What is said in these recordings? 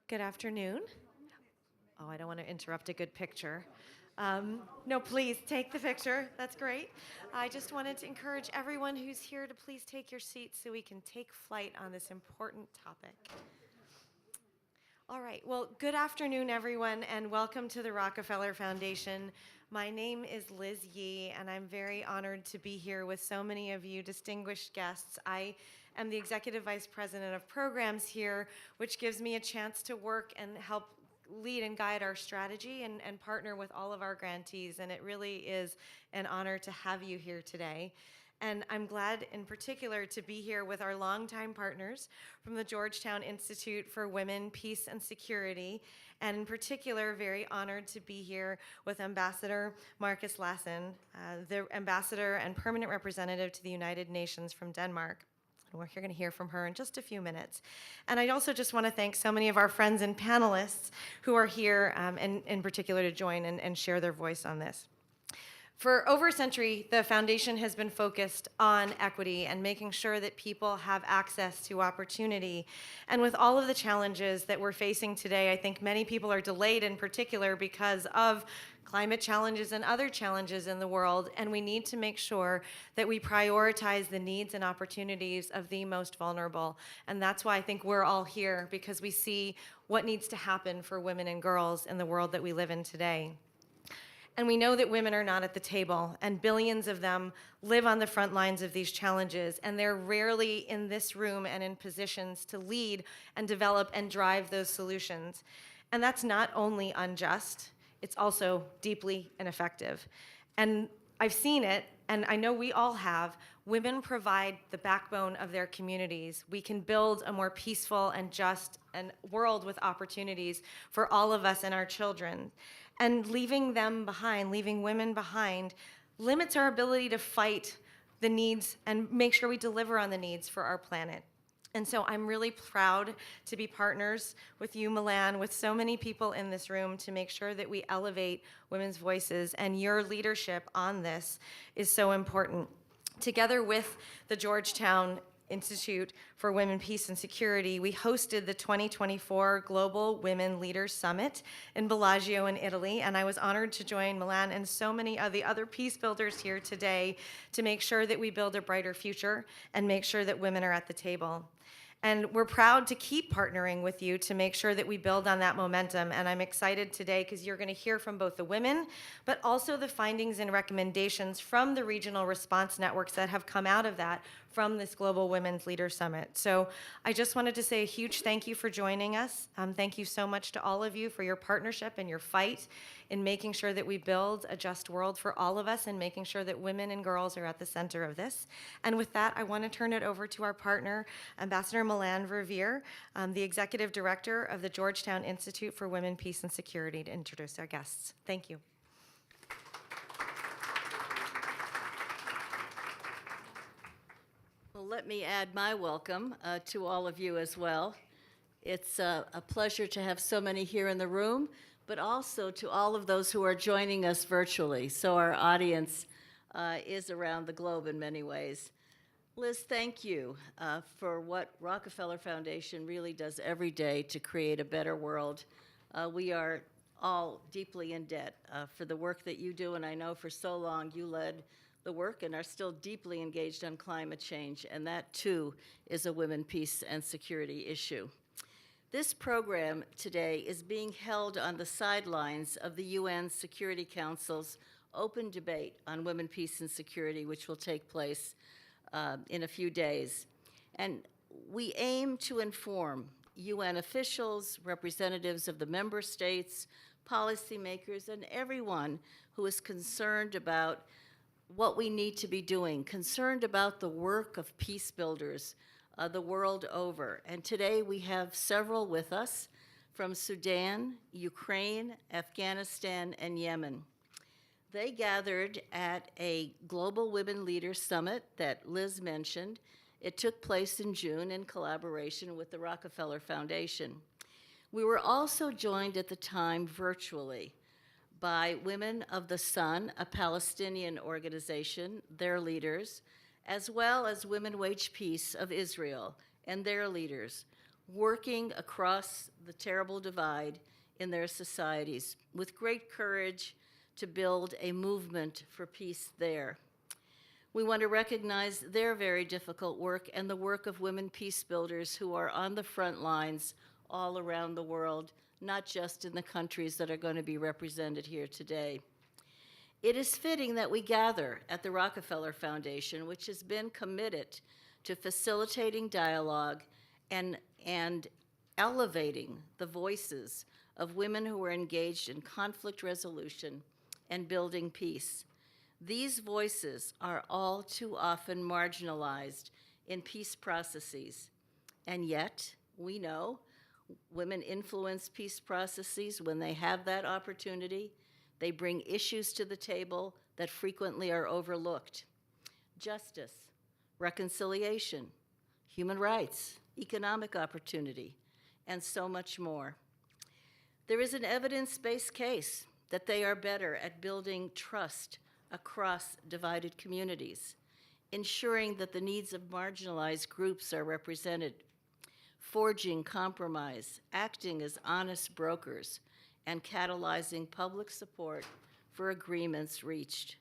Good afternoon. Oh, I don't want to interrupt a good picture. No, please take the picture. That's great. I just wanted to encourage everyone who's here to please take your seats so we can take flight on this important topic. All right, well, good afternoon, everyone, and welcome to the Rockefeller Foundation. My name is Liz Yee, and I'm very honored to be here with so many of you distinguished guests. I am the Executive Vice President of Programs here, which gives me a chance to work and help lead and guide our strategy and partner with all of our grantees, and it really is an honor to have you here today. And I'm glad in particular to be here with our longtime partners from the Georgetown Institute for Women, Peace, and Security, and in particular, very honored to be here with Ambassador Marcus Lassen, the Ambassador and Permanent Representative to the United Nations from Denmark. We're going to hear from her in just a few minutes. And I also just want to thank so many of our friends and panelists who are here, and in particular to join and share their voice on this. For over a century, the foundation has been focused on equity and making sure that people have access to opportunity. And with all of the challenges that we're facing today, I think many people are delayed in particular because of climate challenges and other challenges in the world, and we need to make sure that we prioritize the needs and opportunities of the most vulnerable. And that's why I think we're all here, because we see what needs to happen for women and girls in the world that we live in today. And we know that women are not at the table, and billions of them live on the front lines of these challenges, and they're rarely in this room and in positions to lead and develop and drive those solutions. And that's not only unjust, it's also deeply ineffective. And I've seen it, and I know we all have. Women provide the backbone of their communities. We can build a more peaceful and just and world with opportunities for all of us and our children. And leaving them behind, leaving women behind, limits our ability to fight the needs and make sure we deliver on the needs for our planet. And so I'm really proud to be partners with you, Milan, with so many people in this room to make sure that we elevate women's voices, and your leadership on this is so important. Together with the Georgetown Institute for Women, Peace, and Security, we hosted the 2024 Global Women Leaders Summit in Bellagio in Italy, and I was honored to join Milan and so many of the other peace builders here today to make sure that we build a brighter future and make sure that women are at the table. And we're proud to keep partnering with you to make sure that we build on that momentum. And I'm excited today because you're going to hear from both the women, but also the findings and recommendations from the regional response networks that have come out of that from this Global Women's Leaders Summit. So I just wanted to say a huge thank you for joining us. Thank you so much to all of you for your partnership and your fight in making sure that we build a just world for all of us and making sure that women and girls are at the center of this. And with that, I want to turn it over to our partner, Ambassador Milan Verveer, the Executive Director of the Georgetown Institute for Women, Peace, and Security, to introduce our guests. Thank you. Well, let me add my welcome to all of you as well. It's a pleasure to have so many here in the room, but also to all of those who are joining us virtually. So our audience is around the globe in many ways. Liz, thank you for what Rockefeller Foundation really does every day to create a better world. We are all deeply in debt for the work that you do, and I know for so long you led the work and are still deeply engaged on climate change, and that too is a women, peace, and security issue. This program today is being held on the sidelines of the UN Security Council's Open Debate on Women, Peace, and Security, which will take place in a few days. And we aim to inform UN officials, representatives of the member states, policymakers, and everyone who is concerned about what we need to be doing, concerned about the work of peace builders the world over. And today we have several with us from Sudan, Ukraine, Afghanistan, and Yemen. They gathered at a Global Women Leaders Summit that Liz mentioned. It took place in June in collaboration with the Rockefeller Foundation. We were also joined at the time virtually by Women of the Sun, a Palestinian organization, their leaders, as well as Women Wage Peace of Israel and their leaders. working across the terrible divide in their societies with great courage to build a movement for peace there. We want to recognize their very difficult work and the work of women peace builders who are on the front lines all around the world, not just in the countries that are going to be represented here today. It is fitting that we gather at the Rockefeller Foundation, which has been committed to facilitating dialogue and elevating the voices of women who are engaged in conflict resolution and building peace. These voices are all too often marginalized in peace processes, and yet we know women influence peace processes when they have that opportunity. They bring issues to the table that frequently are overlooked. Justice, reconciliation, human rights, economic opportunity, and so much more. There is an evidence-based case that they are better at building trust across divided communities, ensuring that the needs of marginalized groups are represented, forging compromise, acting as honest brokers, and catalyzing public support for agreements reached.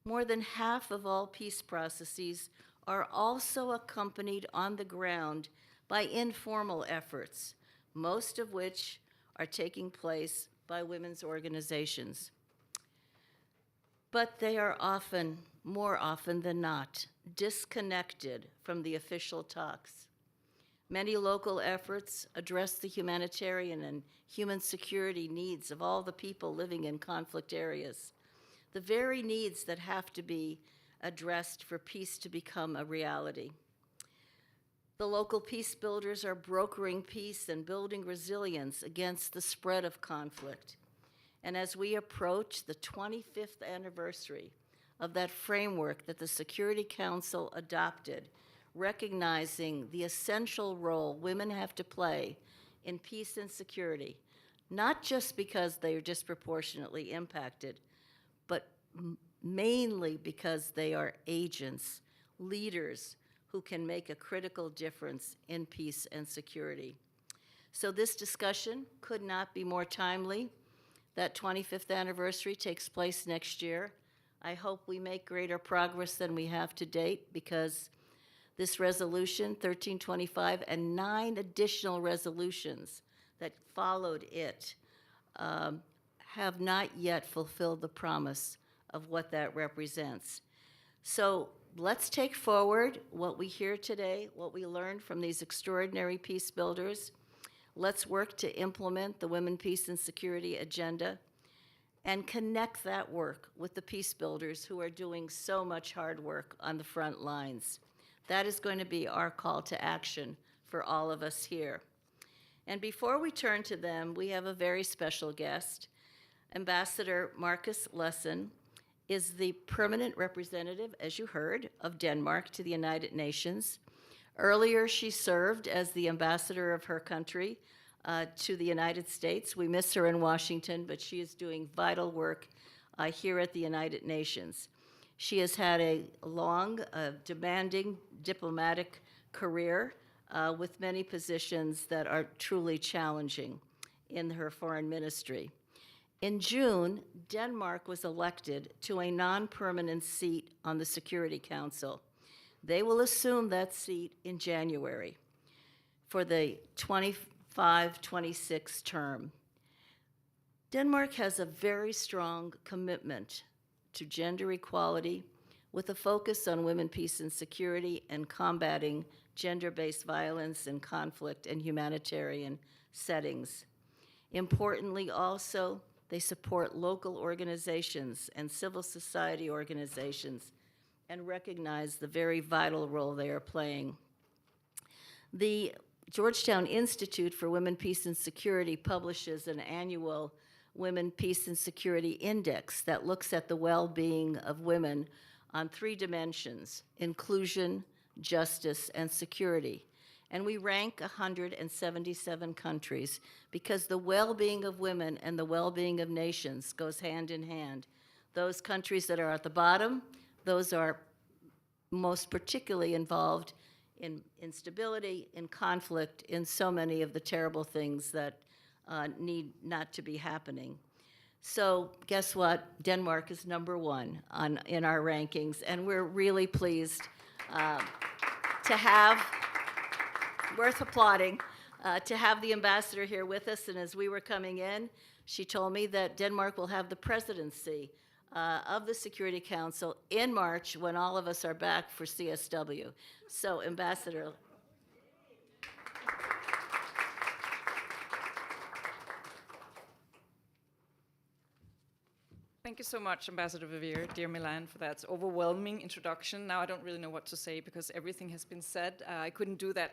More than half of all peace processes are also accompanied on the ground by informal efforts, most of which are taking place by women's organizations. But they are often, more often than not, disconnected from the official talks. Many local efforts address the humanitarian and human security needs of all the people living in conflict areas, the very needs that have to be addressed for peace to become a reality. The local peace builders are brokering peace and building resilience against the spread of conflict. And as we approach the 25th anniversary of that framework that the Security Council adopted, recognizing the essential role women have to play in peace and security, not just because they are disproportionately impacted, but mainly because they are agents, leaders who can make a critical difference in peace and security. So this discussion could not be more timely. That 25th anniversary takes place next year. I hope we make greater progress than we have to date, because this resolution, 1325, and 9 additional resolutions that followed it have not yet fulfilled the promise of what that represents. So let's take forward what we hear today, what we learned from these extraordinary peace builders. Let's work to implement the Women, Peace, and Security agenda and connect that work with the peace builders who are doing so much hard work on the front lines. That is going to be our call to action for all of us here. And before we turn to them, we have a very special guest. Ambassador Marcus Lessen is the permanent representative, as you heard, of Denmark to the United Nations. Earlier, she served as the ambassador of her country to the United States. We miss her in Washington, but she is doing vital work here at the United Nations. She has had a long, demanding diplomatic career with many positions that are truly challenging in her foreign ministry. In June, Denmark was elected to a non-permanent seat on the Security Council. They will assume that seat in January for the 25-26 term. Denmark has a very strong commitment to gender equality with a focus on women, peace, and security and combating gender-based violence and conflict in humanitarian settings. Importantly also, they support local organizations and civil society organizations and recognize the very vital role they are playing. The Georgetown Institute for Women, Peace, and Security publishes an annual Women, Peace, and Security Index that looks at the well-being of women on 3 dimensions: inclusion, justice, and security. And we rank 177 countries because the well-being of women and the well-being of nations goes hand in hand. Those countries that are at the bottom, those are most particularly involved in instability, in conflict, in so many of the terrible things that need not to be happening. So guess what? Denmark is #1 in our rankings, and we're really pleased to have, worth applauding, to have the ambassador here with us. And as we were coming in, she told me that Denmark will have the presidency of the Security Council in March when all of us are back for CSW. So, Ambassador. Thank you so much, Ambassador Vivier, dear Milan, for that overwhelming introduction. Now I don't really know what to say because everything has been said. I couldn't do that.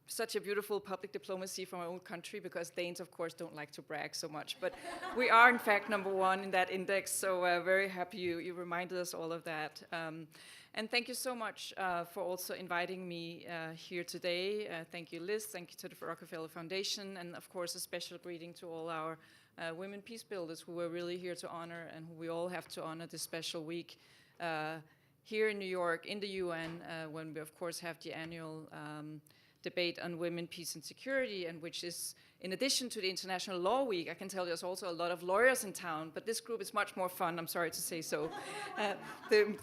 Such a beautiful public diplomacy from our own country, because Danes, of course, don't like to brag so much. But we are, in fact, #1 in that index, so very happy you reminded us all of that. And thank you so much for also inviting me here today. Thank you, Liz. Thank you to the Rockefeller Foundation. And, of course, a special greeting to all our women peacebuilders who we're really here to honor and who we all have to honor this special week here in New York, in the UN, when we, of course, have the annual debate on women, peace, and security, and which is, in addition to the International Law Week, I can tell there's also a lot of lawyers in town, but this group is much more fun, I'm sorry to say so.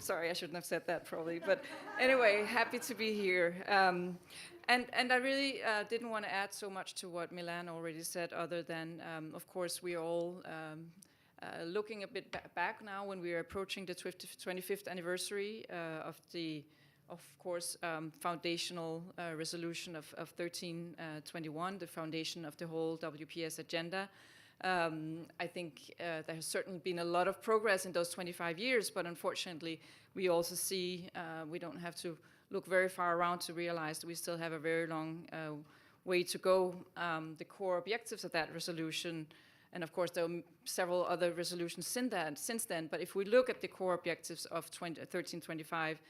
Sorry, I shouldn't have said that probably, but anyway, happy to be here. And I really didn't want to add so much to what Milan already said, other than, of course, we are all looking a bit back now when we are approaching the 25th anniversary of course, foundational resolution of 1321, the foundation of the whole WPS agenda. I think there has certainly been a lot of progress in those 25 years, but unfortunately, we also see we don't have to look very far around to realize that we still have a very long way to go. The core objectives of that resolution, and of course, there are several other resolutions since then, but if we look at the core objectives of 1325,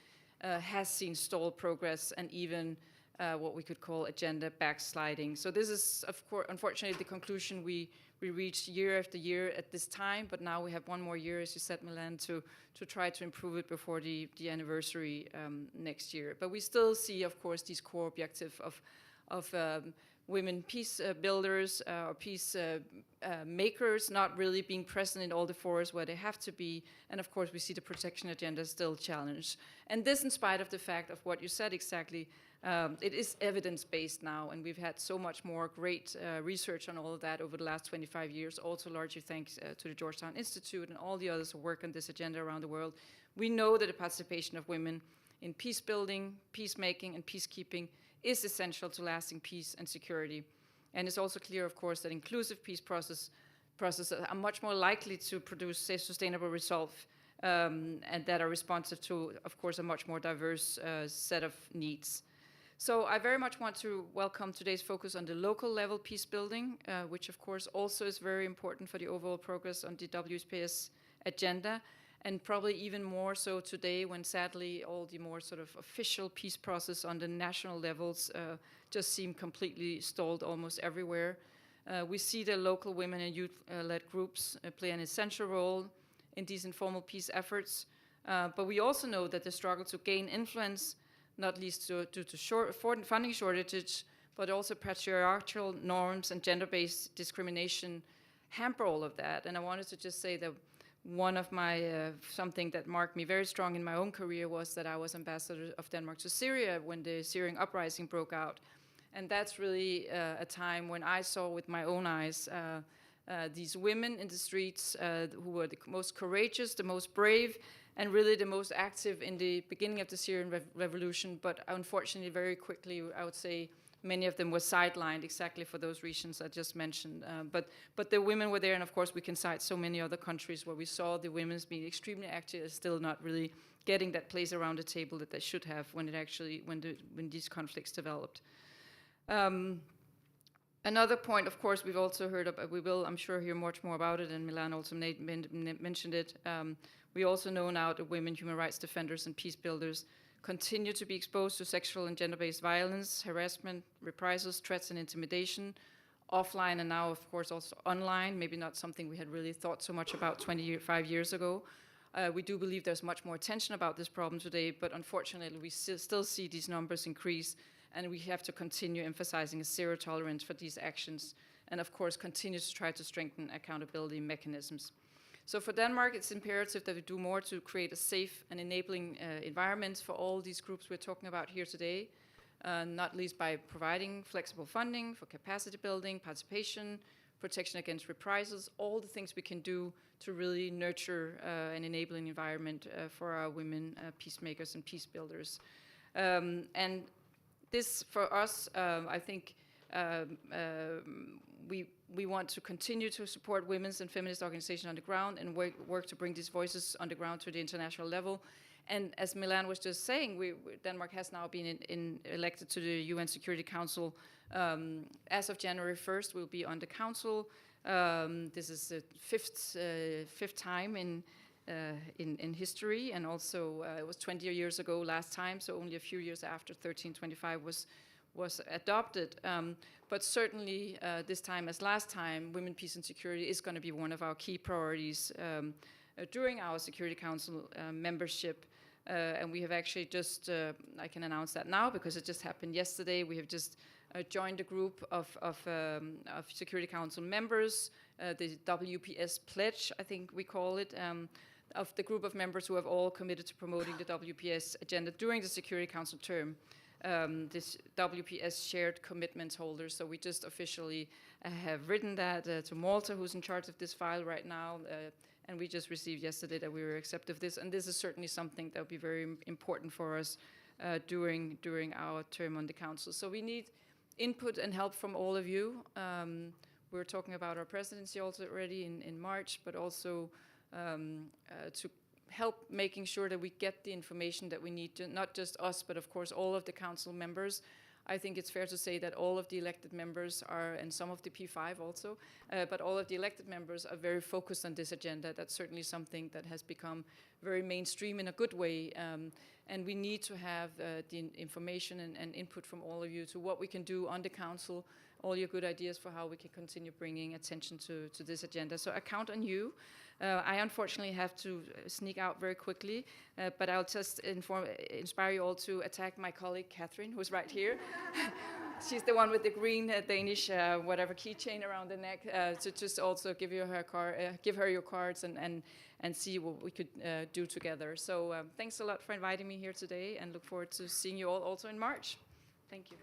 has seen stalled progress and even what we could call agenda backsliding. So this is, of course, unfortunately, the conclusion we reach year after year at this time, but now we have one more year, as you said, Milan, to try to improve it before the anniversary next year. But we still see, of course, these core objectives of women peace builders or peace makers not really being present in all the forums where they have to be. And of course, we see the protection agenda still challenged. And this in spite of the fact of what you said exactly, it is evidence-based now, and we've had so much more great research on all of that over the last 25 years, also largely thanks to the Georgetown Institute and all the others who work on this agenda around the world. We know that the participation of women in peace building, peacemaking, and peacekeeping is essential to lasting peace and security. And it's also clear, of course, that inclusive peace processes are much more likely to produce sustainable results and that are responsive to, of course, a much more diverse set of needs. So I very much want to welcome today's focus on the local level peace building, which of course also is very important for the overall progress on the WPS agenda, and probably even more so today when sadly all the more sort of official peace process on the national levels just seem completely stalled almost everywhere. We see the local women and youth-led groups play an essential role in these informal peace efforts, but we also know that the struggle to gain influence, not least due to funding shortages, but also patriarchal norms and gender-based discrimination hamper all of that. And I wanted to just say that one of my, something that marked me very strong in my own career was that I was ambassador of Denmark to Syria when the Syrian uprising broke out. And that's really a time when I saw with my own eyes these women in the streets who were the most courageous, the most brave, and really the most active in the beginning of the Syrian revolution. But unfortunately, very quickly, I would say, many of them were sidelined exactly for those reasons I just mentioned. But the women were there, and of course we can cite so many other countries where we saw the women being extremely active, still not really getting that place around the table that they should have when it actually when these conflicts developed. Another point, of course, we've also heard of, we will, I'm sure, hear much more about it, and Milan also mentioned it. We also know now that women human rights defenders and peace builders continue to be exposed to sexual and gender-based violence, harassment, reprisals, threats, and intimidation, offline and now, of course, also online, maybe not something we had really thought so much about 25 years ago. We do believe there's much more attention about this problem today, but unfortunately we still see these numbers increase, and we have to continue emphasizing a zero tolerance for these actions, and of course continue to try to strengthen accountability mechanisms. So for Denmark, it's imperative that we do more to create a safe and enabling environment for all these groups we're talking about here today, not least by providing flexible funding for capacity building, participation, protection against reprisals, all the things we can do to really nurture an enabling environment for our women peacemakers and peace builders. And this, for us, I think we want to continue to support women's and feminist organizations on the ground and work to bring these voices on the ground to the international level. And as Milan was just saying, Denmark has now been elected to the UN Security Council. As of January 1st, we'll be on the council. This is the fifth time in history, and also it was 20 years ago last time, so only a few years after 1325 was adopted. But certainly this time as last time, women, peace and security is going to be one of our key priorities during our Security Council membership. And we have actually just, I can announce that now because it just happened yesterday, we have just joined a group of Security Council members, the WPS Pledge, I think we call it, of the group of members who have all committed to promoting the WPS agenda during the Security Council term. This WPS shared commitments holders. So we just officially have written that to Malta, who's in charge of this file right now, and we just received yesterday that we were accepted of this. And this is certainly something that will be very important for us during our term on the council. So we need input and help from all of you. We're talking about our presidency also already in March, but also to help making sure that we get the information that we need to, not just us, but of course all of the council members. I think it's fair to say that all of the elected members are, and some of the P5 also, but all of the elected members are very focused on this agenda. That's certainly something that has become very mainstream in a good way. And we need to have the information and input from all of you to what we can do on the council, all your good ideas for how we can continue bringing attention to this agenda. So I count on you. I unfortunately have to sneak out very quickly, but I'll just inspire you all to attack my colleague Catherine, who's right here. She's the one with the green Danish whatever keychain around the neck. To just also give her your cards and see what we could do together. So thanks a lot for inviting me here today, and look forward to seeing you all also in March. Thank you.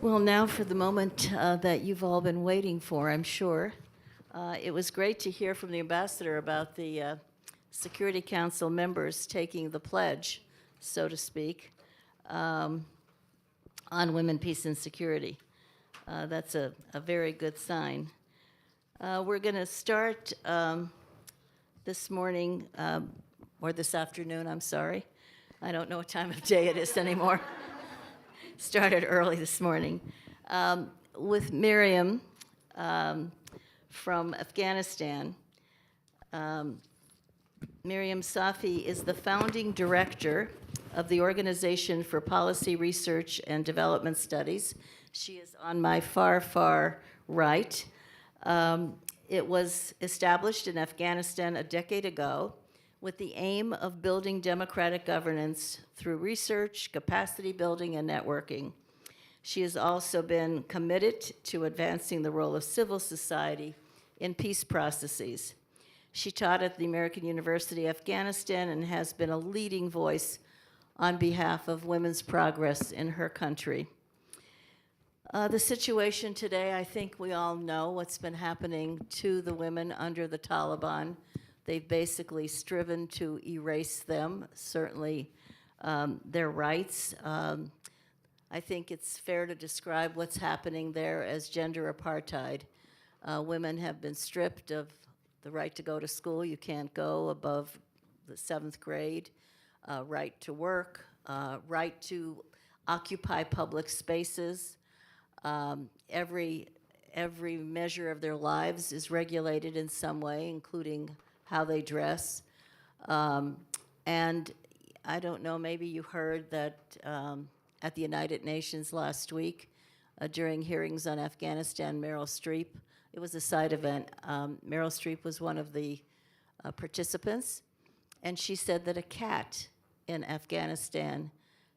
Well, now for the moment that you've all been waiting for, I'm sure. It was great to hear from the ambassador about the Security Council members taking the pledge, so to speak, on women, peace, and security. That's a very good sign. We're going to start this morning, or this afternoon, I'm sorry. I don't know what time of day it is anymore. Started early this morning, with Miriam from Afghanistan. Miriam Safi is the founding director of the Organization for Policy Research and Development Studies. She is on my far, far right. It was established in Afghanistan a decade ago with the aim of building democratic governance through research, capacity building, and networking. She has also been committed to advancing the role of civil society in peace processes. She taught at the American University of Afghanistan and has been a leading voice on behalf of women's progress in her country. The situation today, I think we all know what's been happening to the women under the Taliban. They've basically striven to erase them, certainly their rights. I think it's fair to describe what's happening there as gender apartheid. Women have been stripped of the right to go to school. You can't go above the 7th grade. Right to work, right to occupy public spaces. Every measure of their lives is regulated in some way, including how they dress. And I don't know, maybe you heard that at the United Nations last week, during hearings on Afghanistan, Meryl Streep, it was a side event. Meryl Streep was one of the participants, and she said that a cat in Afghanistan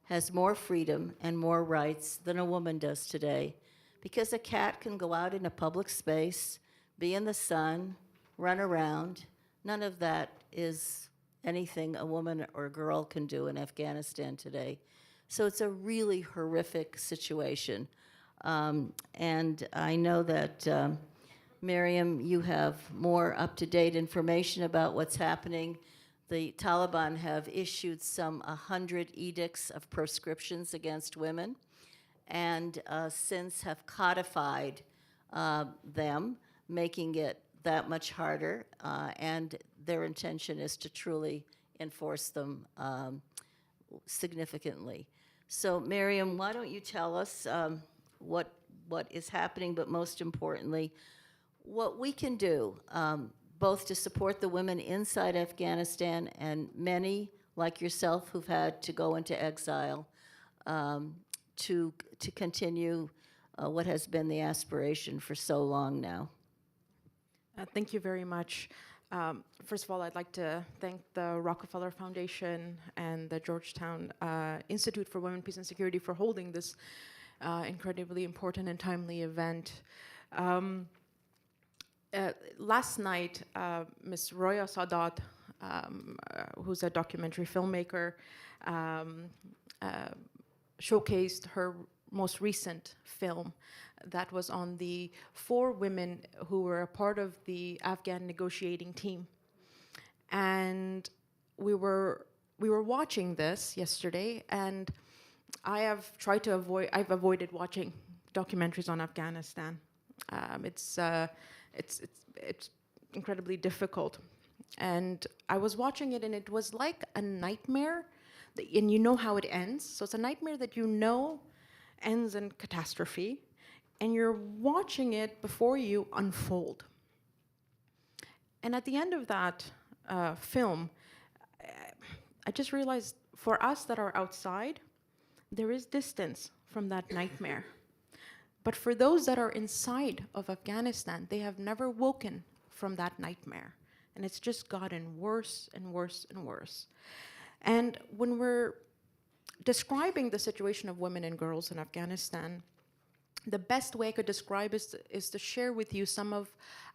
has more freedom and more rights than a woman does today, because a cat can go out in a public space, be in the sun, run around. None of that is anything a woman or a girl can do in Afghanistan today. So it's a really horrific situation. And I know that, Miriam, you have more up-to-date information about what's happening. The Taliban have issued some 100 edicts of proscriptions against women, and since have codified them, making it that much harder, and their intention is to truly enforce them significantly. So, Miriam, why don't you tell us what is happening, but most importantly, what we can do, both to support the women inside Afghanistan and many like yourself who've had to go into exile, to continue what has been the aspiration for so long now. Thank you very much. First of all, I'd like to thank the Rockefeller Foundation and the Georgetown Institute for Women, Peace and Security for holding this incredibly important and timely event. Last night, Ms. Roya Sadat, who's a documentary filmmaker, showcased her most recent film that was on the 4 women who were a part of the Afghan negotiating team. And we were watching this yesterday, and I've avoided watching documentaries on Afghanistan. It's incredibly difficult. And I was watching it, and it was like a nightmare, and you know how it ends. So it's a nightmare that you know ends in catastrophe, and you're watching it before you unfold. And at the end of that film, I just realized for us that are outside, there is distance from that nightmare. But for those that are inside of Afghanistan, they have never woken from that nightmare. And it's just gotten worse and worse and worse. And when we're describing the situation of women and girls in Afghanistan, the best way I could describe is to share with you some of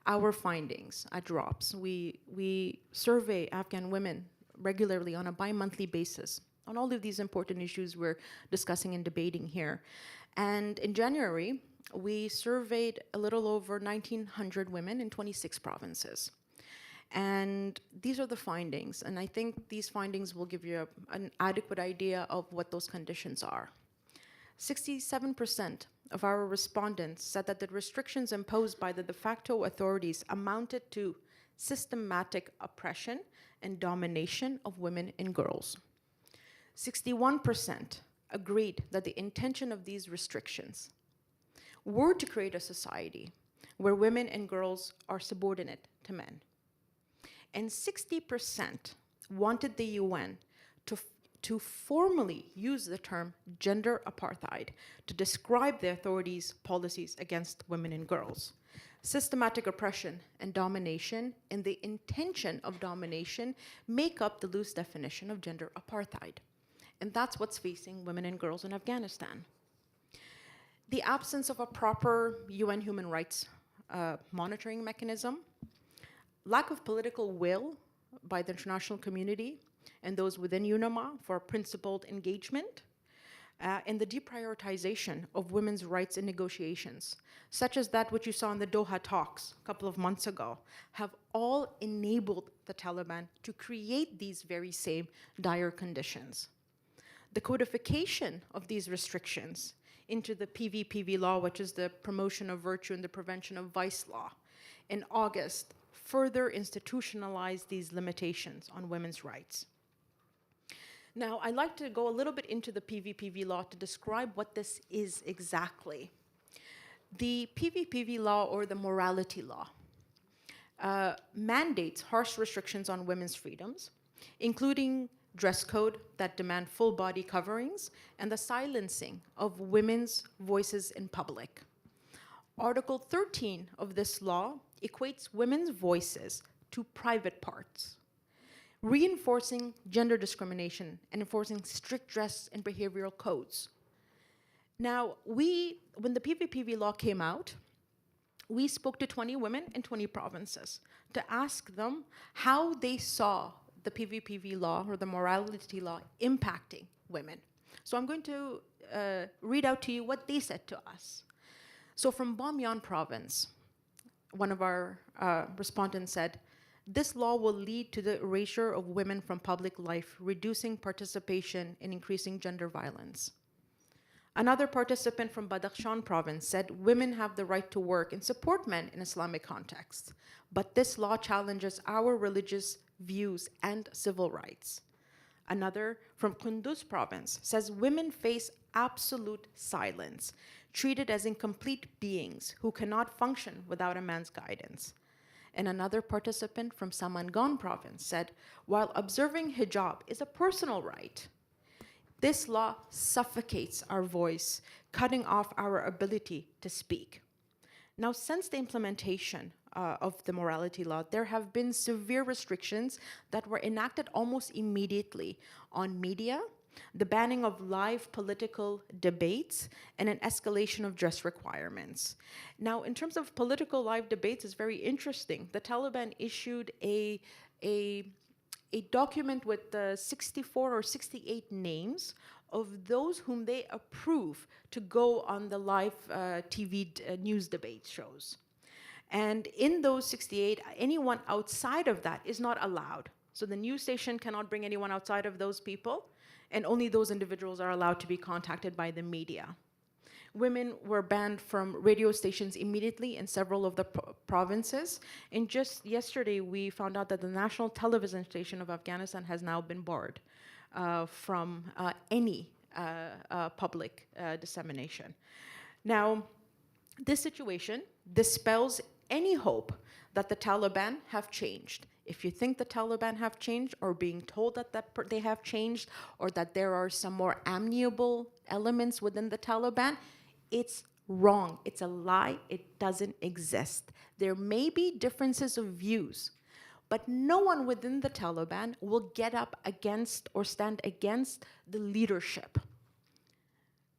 our findings at DROPS. We survey Afghan women regularly on a bi-monthly basis on all of these important issues we're discussing and debating here. And in January, we surveyed a little over 1,900 women in 26 provinces. And these are the findings, and I think these findings will give you an adequate idea of what those conditions are. 67% of our respondents said that the restrictions imposed by the de facto authorities amounted to systematic oppression and domination of women and girls. 61% agreed that the intention of these restrictions were to create a society where women and girls are subordinate to men. And 60% wanted the UN to formally use the term gender apartheid to describe the authorities' policies against women and girls. Systematic oppression and domination and the intention of domination make up the loose definition of gender apartheid. And that's what's facing women and girls in Afghanistan. The absence of a proper UN human rights monitoring mechanism, lack of political will by the international community and those within UNAMA for principled engagement, and the deprioritization of women's rights in negotiations, such as that which you saw in the Doha talks a couple of months ago, have all enabled the Taliban to create these very same dire conditions. The codification of these restrictions into the PVPV law, which is the Promotion of Virtue and the Prevention of Vice law, in August, further institutionalized these limitations on women's rights. Now, I'd like to go a little bit into the PVPV law to describe what this is exactly. The PVPV law, or the morality law, mandates harsh restrictions on women's freedoms, including dress code that demand full body coverings and the silencing of women's voices in public. Article 13 of this law equates women's voices to private parts, reinforcing gender discrimination and enforcing strict dress and behavioral codes. Now, when the PVPV law came out, we spoke to 20 women in 20 provinces to ask them how they saw the PVPV law, or the morality law, impacting women. So I'm going to read out to you what they said to us. So from Bamyan province, one of our respondents said, "This law will lead to the erasure of women from public life, reducing participation and increasing gender violence." Another participant from Badakhshan province said, "Women have the right to work and support men in Islamic contexts, but this law challenges our religious views and civil rights." Another from Kunduz province says, "Women face absolute silence, treated as incomplete beings who cannot function without a man's guidance." And another participant from Samangan province said, "While observing hijab is a personal right, this law suffocates our voice, cutting off our ability to speak." Now, since the implementation of the morality law, there have been severe restrictions that were enacted almost immediately on media, the banning of live political debates, and an escalation of dress requirements. Now, in terms of political live debates, it's very interesting. The Taliban issued a document with 64 or 68 names of those whom they approve to go on the live TV news debate shows. And in those 68, anyone outside of that is not allowed. So the news station cannot bring anyone outside of those people, and only those individuals are allowed to be contacted by the media. Women were banned from radio stations immediately in several of the provinces. And just yesterday, we found out that the national television station of Afghanistan has now been barred from any public dissemination. Now, this situation dispels any hope that the Taliban have changed. If you think the Taliban have changed, or being told that they have changed, or that there are some more amiable elements within the Taliban, it's wrong. It's a lie. It doesn't exist. There may be differences of views, but no one within the Taliban will get up against or stand against the leadership.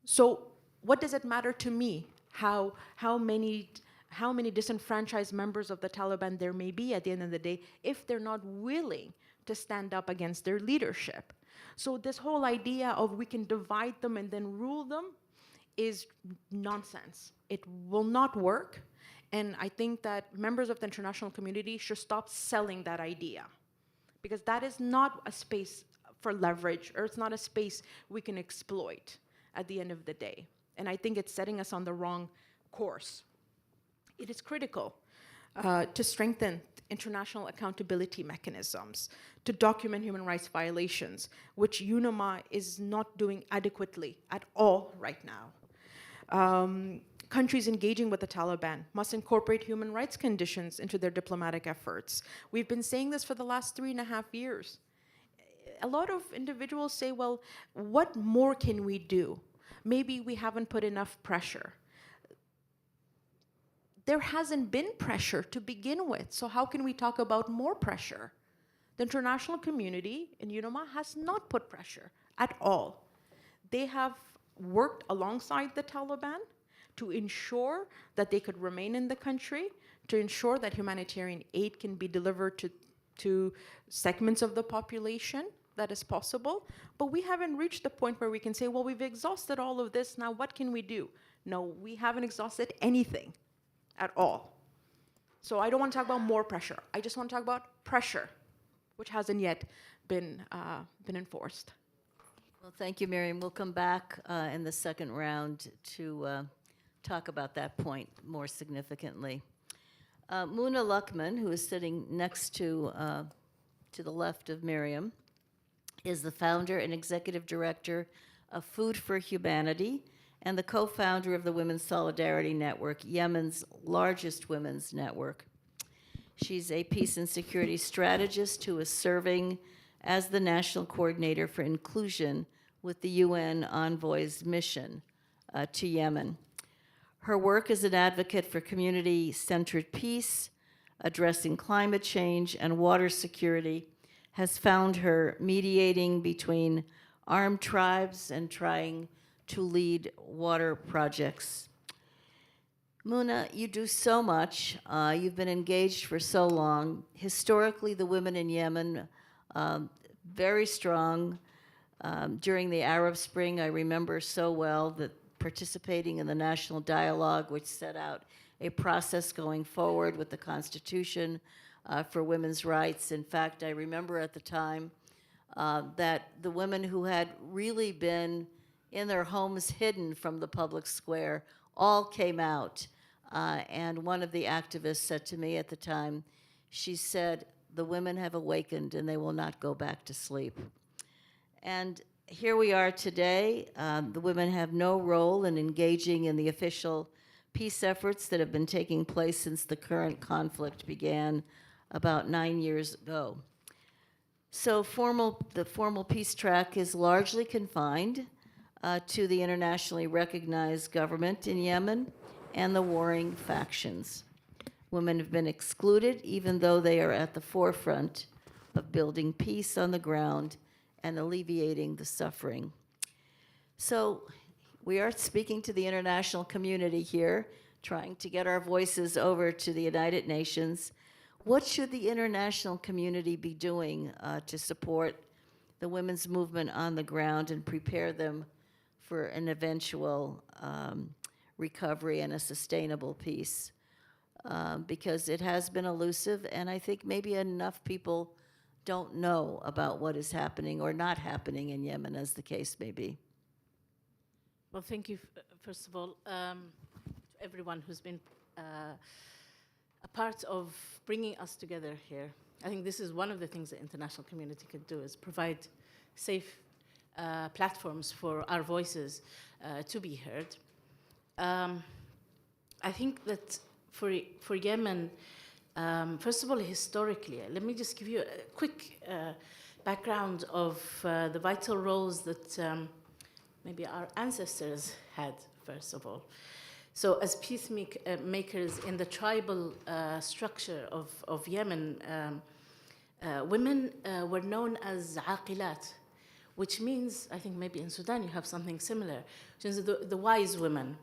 So what does it matter to me how many disenfranchised members of the Taliban there may be at the end of the day if they're not willing to stand up against their leadership? So this whole idea of we can divide them and then rule them is nonsense. It will not work. And I think that members of the international community should stop selling that idea, because that is not a space for leverage, or it's not a space we can exploit at the end of the day. And I think it's setting us on the wrong course. It is critical to strengthen international accountability mechanisms, to document human rights violations, which UNAMA is not doing adequately at all right now. Countries engaging with the Taliban must incorporate human rights conditions into their diplomatic efforts. We've been saying this for the last 3.5 years. A lot of individuals say, well, what more can we do? Maybe we haven't put enough pressure. There hasn't been pressure to begin with, so how can we talk about more pressure? The international community in UNAMA has not put pressure at all. They have worked alongside the Taliban to ensure that they could remain in the country, to ensure that humanitarian aid can be delivered to segments of the population that is possible. But we haven't reached the point where we can say, well, we've exhausted all of this, now what can we do? No, we haven't exhausted anything at all. So I don't want to talk about more pressure. I just want to talk about pressure, which hasn't yet been enforced. Well, thank you, Miriam. We'll come back in the second round to talk about that point more significantly. Muna Luckman, who is sitting next to the left of Miriam, is the founder and executive director of Food for Humanity and the co-founder of the Women's Solidarity Network, Yemen's largest women's network. She's a peace and security strategist who is serving as the national coordinator for inclusion with the UN Envoy's mission to Yemen. Her work as an advocate for community-centered peace, addressing climate change and water security has found her mediating between armed tribes and trying to lead water projects. Muna, you do so much. You've been engaged for so long. Historically, the women in Yemen, very strong. During the Arab Spring, I remember so well that participating in the national dialogue, which set out a process going forward with the Constitution for women's rights. In fact, I remember at the time that the women who had really been in their homes hidden from the public square all came out. And one of the activists said to me at the time, she said, "The women have awakened and they will not go back to sleep." And here we are today. The women have no role in engaging in the official peace efforts that have been taking place since the current conflict began about 9 years ago. So the formal peace track is largely confined to the internationally recognized government in Yemen and the warring factions. Women have been excluded even though they are at the forefront of building peace on the ground and alleviating the suffering. So we are speaking to the international community here, trying to get our voices over to the United Nations. What should the international community be doing to support the women's movement on the ground and prepare them for an eventual recovery and a sustainable peace? Because it has been elusive, and I think maybe enough people don't know about what is happening or not happening in Yemen, as the case may be. Well, thank you, first of all, to everyone who's been a part of bringing us together here. I think this is one of the things the international community could do, is provide safe platforms for our voices to be heard. I think that for Yemen, first of all, historically, let me just give you a quick background of the vital roles that maybe our ancestors had, first of all. So as peacemakers in the tribal structure of Yemen, women were known as aqilat, which means, I think maybe in Sudan you have something similar, which is the wise women.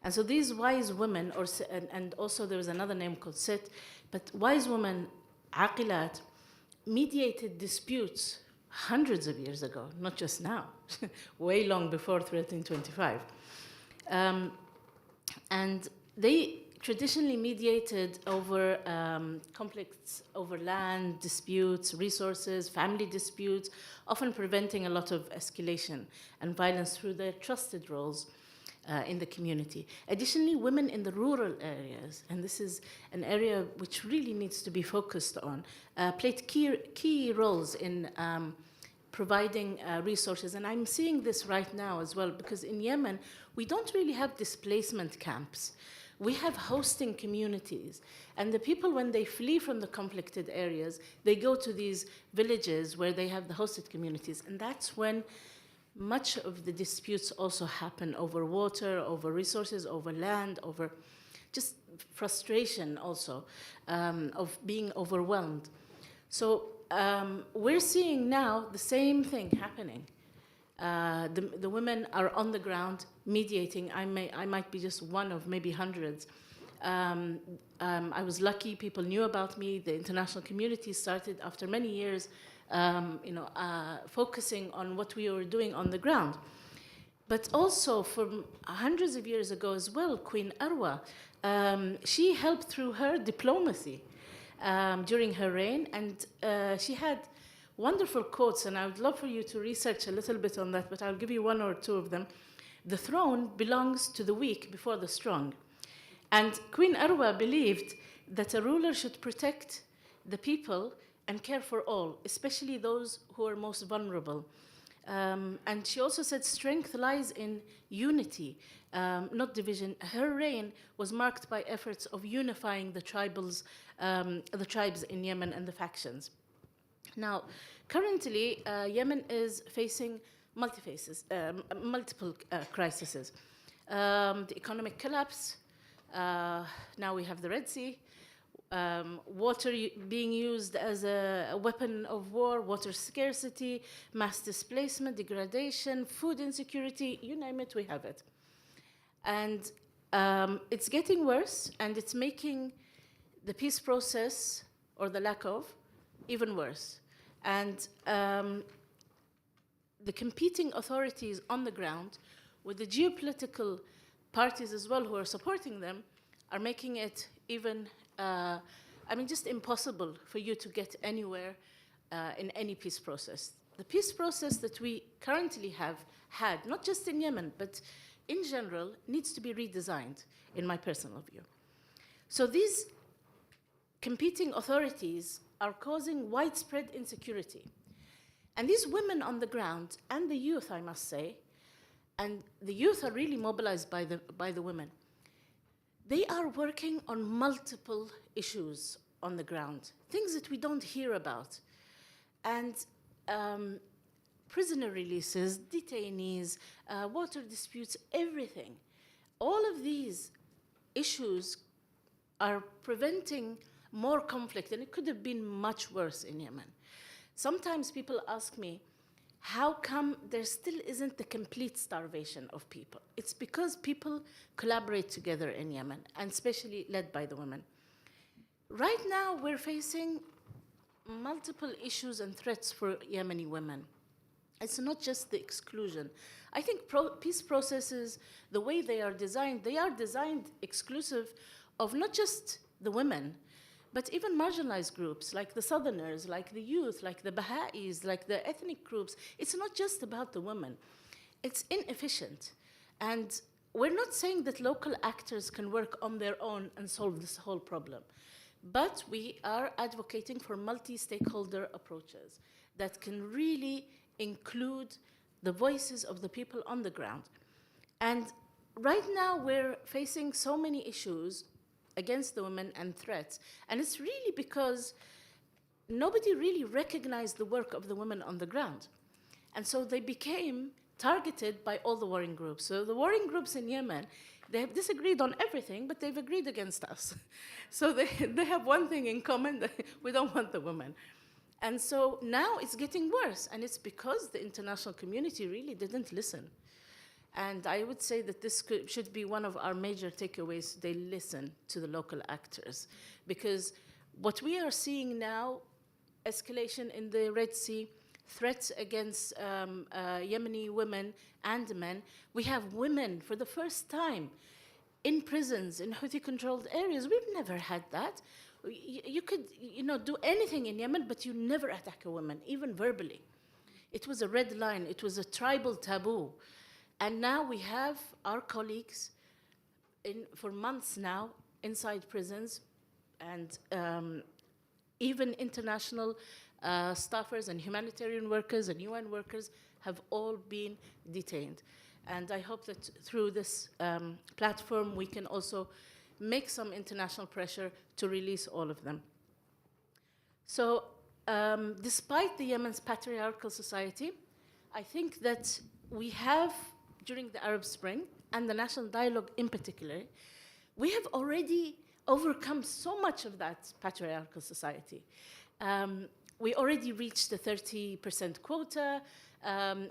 And so these wise women, and also there was another name called Sit, but wise women, aqilat, mediated disputes hundreds of years ago, not just now, way long before 1325. And they traditionally mediated over conflicts over land, disputes, resources, family disputes, often preventing a lot of escalation and violence through their trusted roles in the community. Additionally, women in the rural areas, and this is an area which really needs to be focused on, played key roles in providing resources. And I'm seeing this right now as well, because in Yemen, we don't really have displacement camps. We have hosting communities. And the people, when they flee from the conflicted areas, they go to these villages where they have the hosted communities. And that's when much of the disputes also happen over water, over resources, over land, over just frustration also of being overwhelmed. So we're seeing now the same thing happening. The women are on the ground mediating. I might be just one of maybe hundreds. I was lucky, people knew about me. The international community started after many years focusing on what we were doing on the ground. But also from hundreds of years ago as well, Queen Arwa, she helped through her diplomacy during her reign, and she had wonderful quotes, and I would love for you to research a little bit on that, but I'll give you one or two of them. The throne belongs to the weak before the strong. And Queen Arwa believed that a ruler should protect the people and care for all, especially those who are most vulnerable. And she also said strength lies in unity, not division. Her reign was marked by efforts of unifying the tribes in Yemen and the factions. Now, currently, Yemen is facing multiple crises. The economic collapse, now we have the Red Sea, water being used as a weapon of war, water scarcity, mass displacement, degradation, food insecurity, you name it, we have it. And it's getting worse, and it's making the peace process, or the lack of, even worse. And the competing authorities on the ground, with the geopolitical parties as well who are supporting them, are making it even just impossible for you to get anywhere in any peace process. The peace process that we currently have had, not just in Yemen, but in general, needs to be redesigned, in my personal view. So these competing authorities are causing widespread insecurity. And these women on the ground, and the youth, I must say, and the youth are really mobilized by the women, they are working on multiple issues on the ground, things that we don't hear about. And prisoner releases, detainees, water disputes, everything. All of these issues are preventing more conflict, and it could have been much worse in Yemen. Sometimes people ask me, how come there still isn't the complete starvation of people? It's because people collaborate together in Yemen, and especially led by the women. Right now, we're facing multiple issues and threats for Yemeni women. It's not just the exclusion. I think peace processes, the way they are designed exclusive of not just the women, but even marginalized groups like the Southerners, like the youth, like the Baha'is, like the ethnic groups. It's not just about the women. It's inefficient. And we're not saying that local actors can work on their own and solve this whole problem. But we are advocating for multi-stakeholder approaches that can really include the voices of the people on the ground. And right now, we're facing so many issues against the women and threats. And it's really because nobody really recognized the work of the women on the ground. And so they became targeted by all the warring groups. So the warring groups in Yemen, they have disagreed on everything, but they've agreed against us. So they have one thing in common, that we don't want the women. And so now it's getting worse, and it's because the international community really didn't listen. And I would say that this should be one of our major takeaways. They listen to the local actors. Because what we are seeing now, escalation in the Red Sea, threats against Yemeni women and men, we have women for the first time in prisons, in Houthi-controlled areas. We've never had that. You could do anything in Yemen, but you never attack a woman, even verbally. It was a red line. It was a tribal taboo. And now we have our colleagues for months now inside prisons, and even international staffers and humanitarian workers and UN workers have all been detained. And I hope that through this platform, we can also make some international pressure to release all of them. So despite the Yemen's patriarchal society, I think that we have, during the Arab Spring, and the national dialogue in particular, we have already overcome so much of that patriarchal society. We already reached the 30% quota.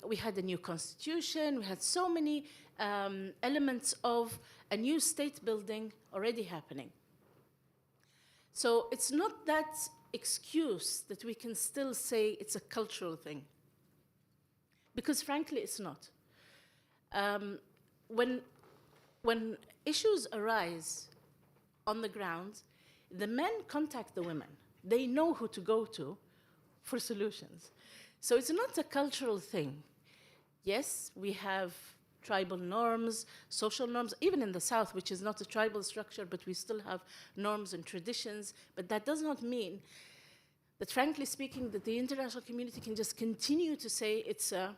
We had a new constitution. We had so many elements of a new state building already happening. So it's not that excuse that we can still say it's a cultural thing, because frankly, it's not. When issues arise on the ground, the men contact the women. They know who to go to for solutions. So it's not a cultural thing. Yes, we have tribal norms, social norms, even in the South, which is not a tribal structure, but we still have norms and traditions. But that does not mean that frankly speaking, that the international community can just continue to say it's a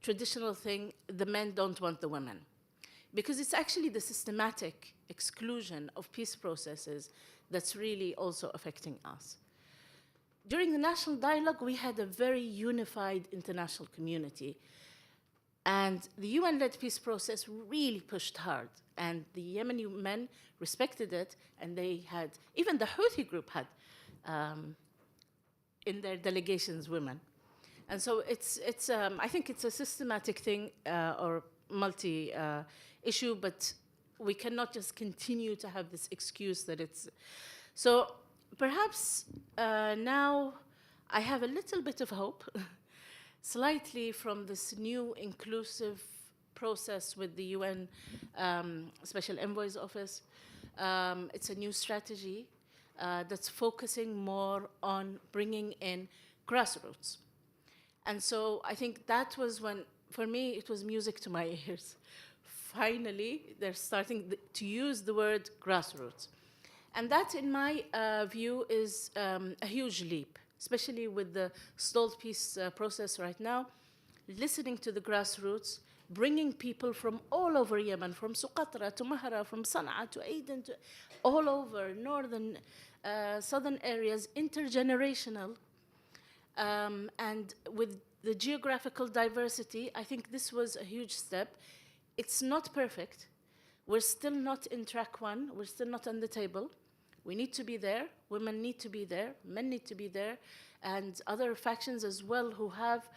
traditional thing, the men don't want the women. Because it's actually the systematic exclusion of peace processes that's really also affecting us. During the national dialogue, we had a very unified international community. And the UN-led peace process really pushed hard. And the Yemeni men respected it, and they had, even the Houthi group had in their delegations women. And so I think it's a systematic thing or multi-issue, but we cannot just continue to have this excuse that it's... So perhaps now I have a little bit of hope, slightly from this new inclusive process with the UN Special Envoy's Office. It's a new strategy that's focusing more on bringing in grassroots. And so I think that was when, for me, it was music to my ears. Finally, they're starting to use the word grassroots. And that, in my view, is a huge leap, especially with the stalled peace process right now. Listening to the grassroots, bringing people from all over Yemen, from Socotra to Mahra, from Sana'a to Aden, to all over northern, southern areas, intergenerational. And with the geographical diversity, I think this was a huge step. It's not perfect. We're still not in track one. We're still not on the table. We need to be there. Women need to be there. Men need to be there. And other factions as well who have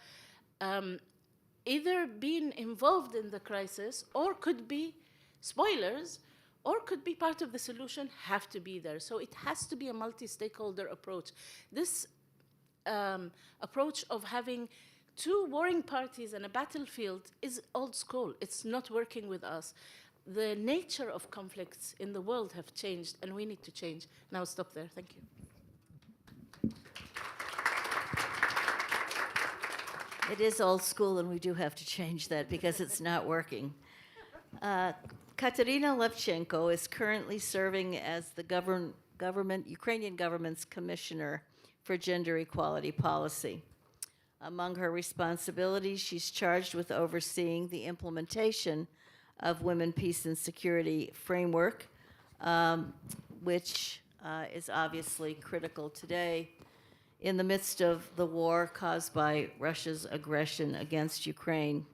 either been involved in the crisis or could be spoilers or could be part of the solution have to be there. So it has to be a multi-stakeholder approach. This approach of having two warring parties and a battlefield is old school. It's not working with us. The nature of conflicts in the world have changed, and we need to change. Now I'll stop there. Thank you. It is old school, and we do have to change that because it's not working. Katerina Levchenko is currently serving as the Ukrainian government's commissioner for gender equality policy. Among her responsibilities, she's charged with overseeing the implementation of Women, Peace, and Security framework, which is obviously critical today in the midst of the war caused by Russia's aggression against Ukraine.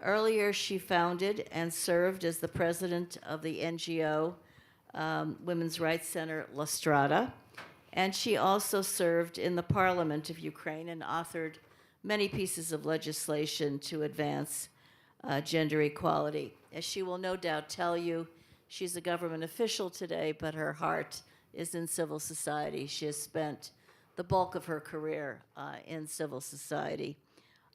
Earlier, she founded and served as the president of the NGO Women's Rights Center La Strada, and she also served in the parliament of Ukraine and authored many pieces of legislation to advance gender equality. As she will no doubt tell you, she's a government official today, but her heart is in civil society. She has spent the bulk of her career in civil society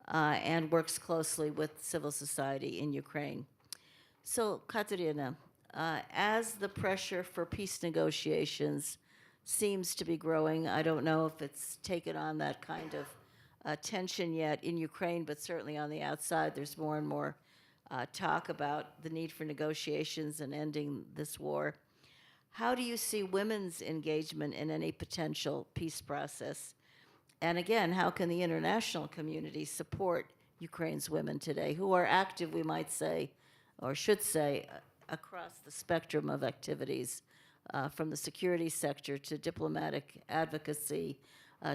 and works closely with civil society in Ukraine. So, Katerina, as the pressure for peace negotiations seems to be growing, I don't know if it's taken on that kind of tension yet in Ukraine, but certainly on the outside, there's more and more talk about the need for negotiations and ending this war. How do you see women's engagement in any potential peace process? And again, how can the international community support Ukraine's women today, who are active, we might say, or should say, across the spectrum of activities, from the security sector to diplomatic advocacy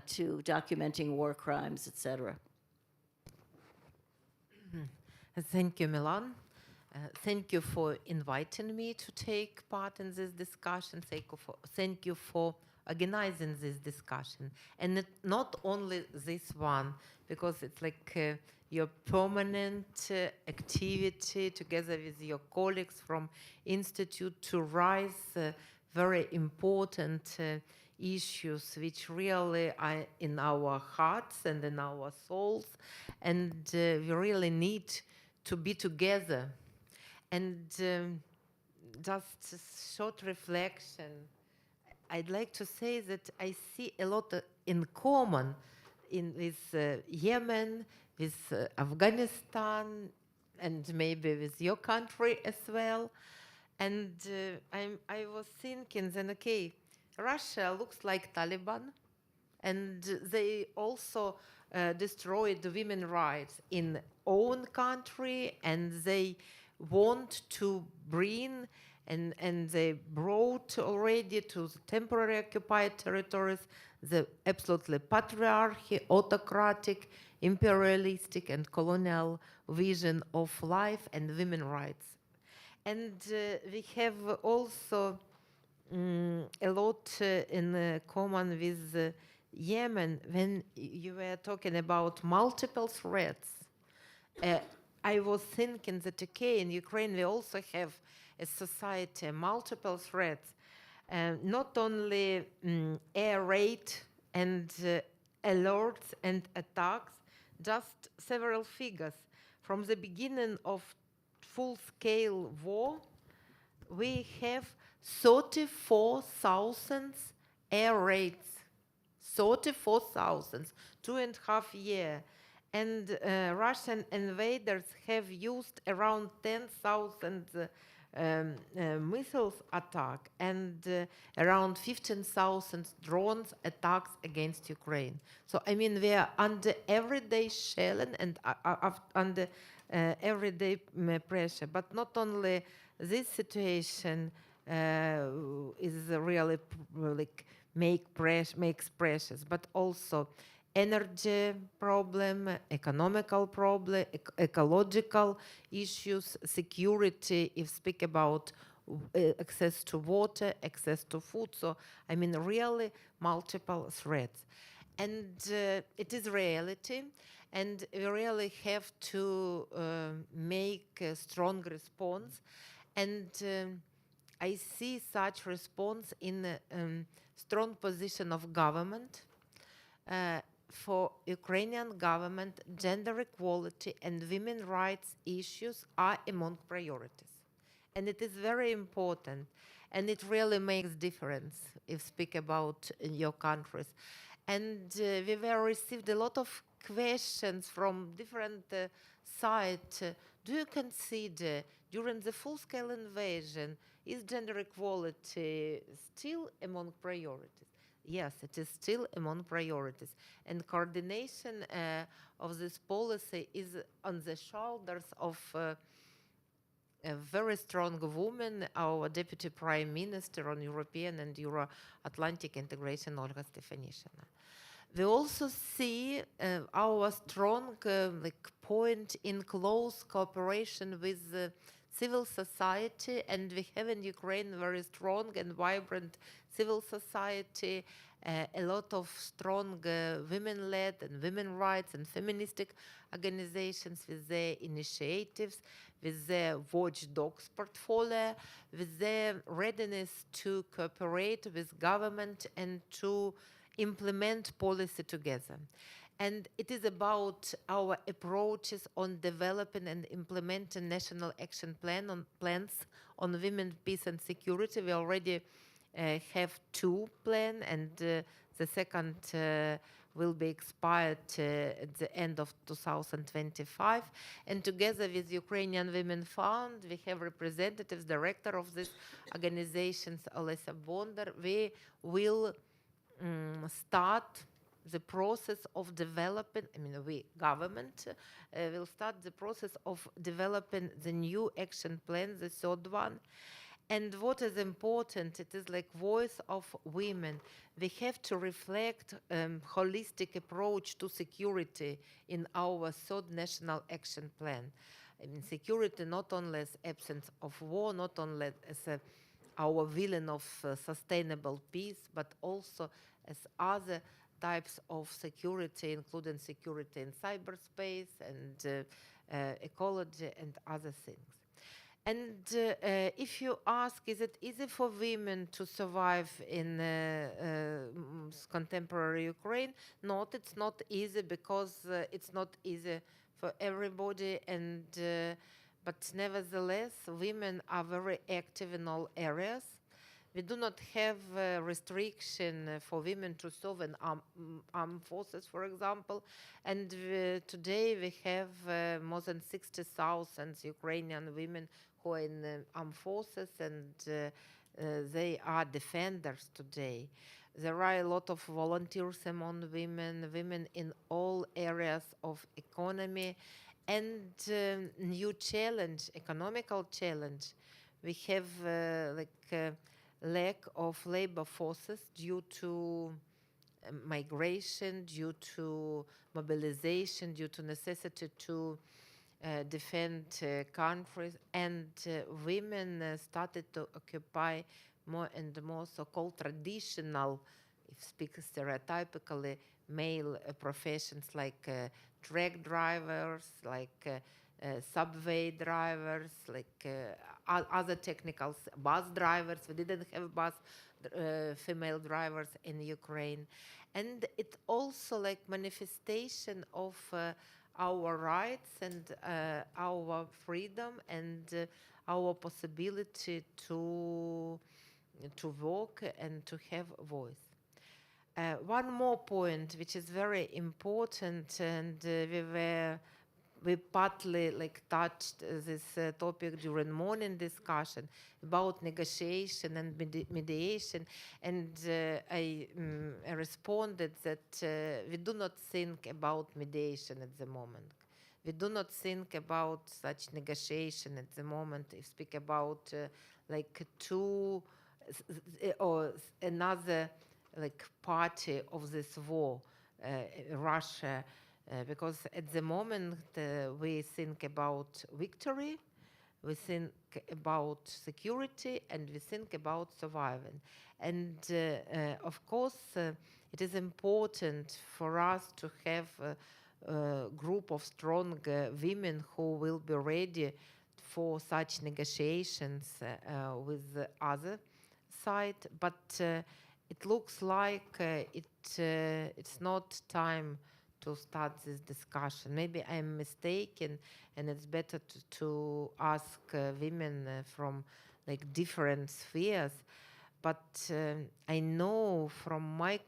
to documenting war crimes, etc.? Thank you, Milan. Thank you for inviting me to take part in this discussion. Thank you for organizing this discussion. And not only this one, because it's like your permanent activity together with your colleagues from Institute to raise very important issues which really are in our hearts and in our souls. And we really need to be together. And just a short reflection, I'd like to say that I see a lot in common with Yemen, with Afghanistan, and maybe with your country as well. And I was thinking then, okay, Russia looks like Taliban, and they also destroyed the women's rights in own country, and they want to bring and they brought already to the temporary occupied territories the absolutely patriarchy, autocratic, imperialistic, and colonial vision of life and women's rights. And we have also a lot in common with Yemen when you were talking about multiple threats. I was thinking that, okay, in Ukraine we also have a society, multiple threats, not only air raid and alerts and attacks, just several figures. From the beginning of full-scale war, we have 34,000 air raids, 34,000, 2.5 years. And Russian invaders have used around 10,000 missiles attack and around 15,000 drones attacks against Ukraine. So I mean, we are under everyday shelling and under everyday pressure. But not only this situation is really like makes pressures, but also energy problem, economical problem, ecological issues, security, if speak about access to water, access to food. So, I mean, really multiple threats. And it is reality, and we really have to make a strong response. And I see such response in a strong position of government. For Ukrainian government, gender equality and women's rights issues are among priorities. And it is very important, and it really makes difference if speak about in your countries. And we were received a lot of questions from different sides. Do you consider during the full-scale invasion, is gender equality still among priorities? Yes, it is still among priorities. And coordination of this policy is on the shoulders of a very strong woman, our Deputy Prime Minister on European and Euro-Atlantic integration, Olga Stefanishina. We also see our strong point in close cooperation with civil society, and we have in Ukraine very strong and vibrant civil society, a lot of strong women-led and women rights and feministic organizations with their initiatives, with their watchdogs portfolio, with their readiness to cooperate with government and to implement policy together. And it is about our approaches on developing and implementing national action plans on women, peace and security. We already have 2 plans, and the second will be expired at the end of 2025. And together with Ukrainian Women Fund, we have representatives, director of these organizations, Olesa Bondar. We will start the process of developing, we government will start the process of developing the new action plan, the 3rd one. And what is important, it is like voice of women. We have to reflect holistic approach to security in our 3rd national action plan. Security not only as absence of war, not only as our vision of sustainable peace, but also as other types of security, including security in cyberspace and ecology and other things. And if you ask, is it easy for women to survive in contemporary Ukraine? No, it's not easy, because it's not easy for everybody. And but nevertheless, women are very active in all areas. We do not have restriction for women to serve in armed forces, for example. And today we have more than 60,000 Ukrainian women who are in armed forces, and they are defenders today. There are a lot of volunteers among women in all areas of economy, and new challenge, economical challenge. We have lack of labor forces due to migration, due to mobilization, due to necessity to defend countries, and women started to occupy more and more so-called traditional, if speak stereotypically, male professions like truck drivers, like subway drivers, like other technicals, bus drivers. We didn't have female drivers in Ukraine. And it's also like manifestation of our rights and our freedom and our possibility to work and to have voice. One more point, which is very important, and we partly touched this topic during morning discussion about negotiation and mediation, and I responded that we do not think about mediation at the moment. We do not think about such negotiation at the moment. If speak about two or another party of this war, Russia, because at the moment we think about victory, we think about security, and we think about surviving. And of course, it is important for us to have a group of strong women who will be ready for such negotiations with the other side. But it looks like it's not time to start this discussion. Maybe I'm mistaken, and it's better to ask women from different spheres. But I know from my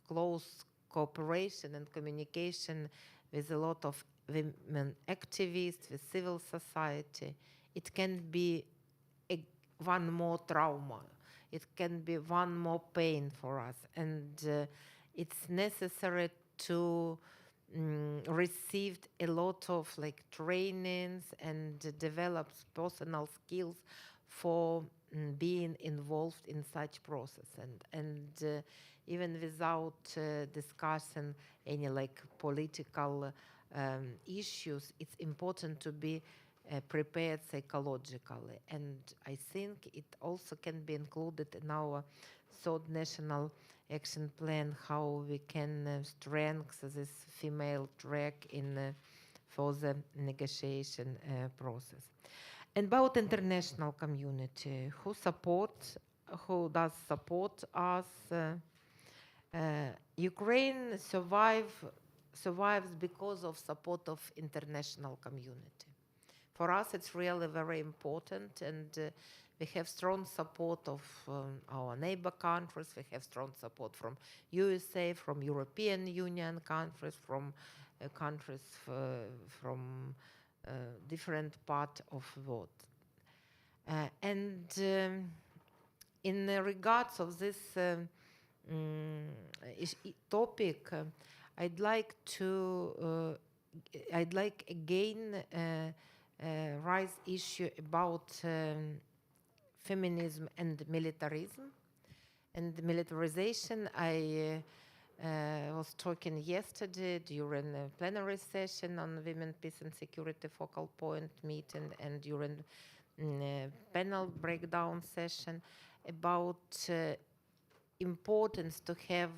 close cooperation and communication with a lot of women activists, with civil society, it can be one more trauma. It can be one more pain for us. And it's necessary to receive a lot of trainings and develop personal skills for being involved in such process. And even without discussing any political issues, it's important to be prepared psychologically. And I think it also can be included in our third national action plan, how we can strengthen this female track in further negotiation process. And about international community, who does support us? Ukraine survives because of support of international community. For us, it's really very important, and we have strong support of our neighbor countries. We have strong support from USA, from European Union countries, from countries from different parts of the world. And in regards of this topic, I'd like again raise issue about feminism and militarism and militarization. I was talking yesterday during a plenary session on Women, Peace and Security focal point meeting, and during panel breakdown session about importance to have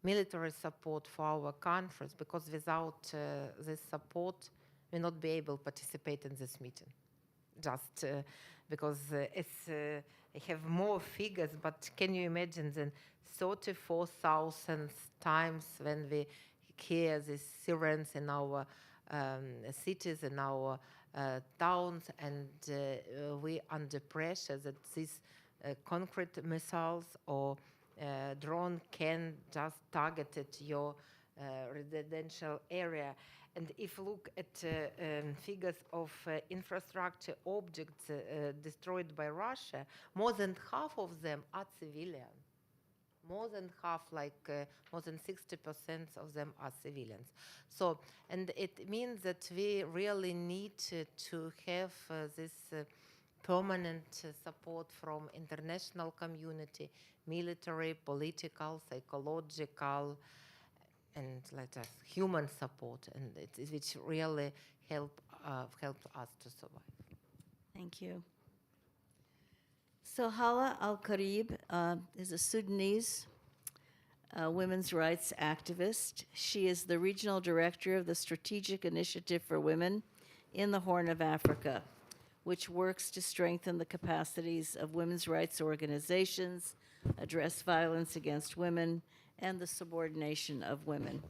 military support for our countries, because without this support we will not be able to participate in this meeting. Just because I have more figures, but can you imagine the 34,000 times when we hear these sirens in our cities, in our towns, and we under pressure that these concrete missiles or drone can just target your residential area. And if you look at figures of infrastructure objects destroyed by Russia, more than half of them are civilian. More than half, more than 60% of them are civilians. So, and it means that we really need to have this permanent support from international community, military, political, psychological, and human support, and which really help us to survive. Thank you. So Hala Al-Karib is a Sudanese women's rights activist. She is the regional director of the Strategic Initiative for Women in the Horn of Africa, which works to strengthen the capacities of women's rights organizations, address violence against women, and the subordination of women.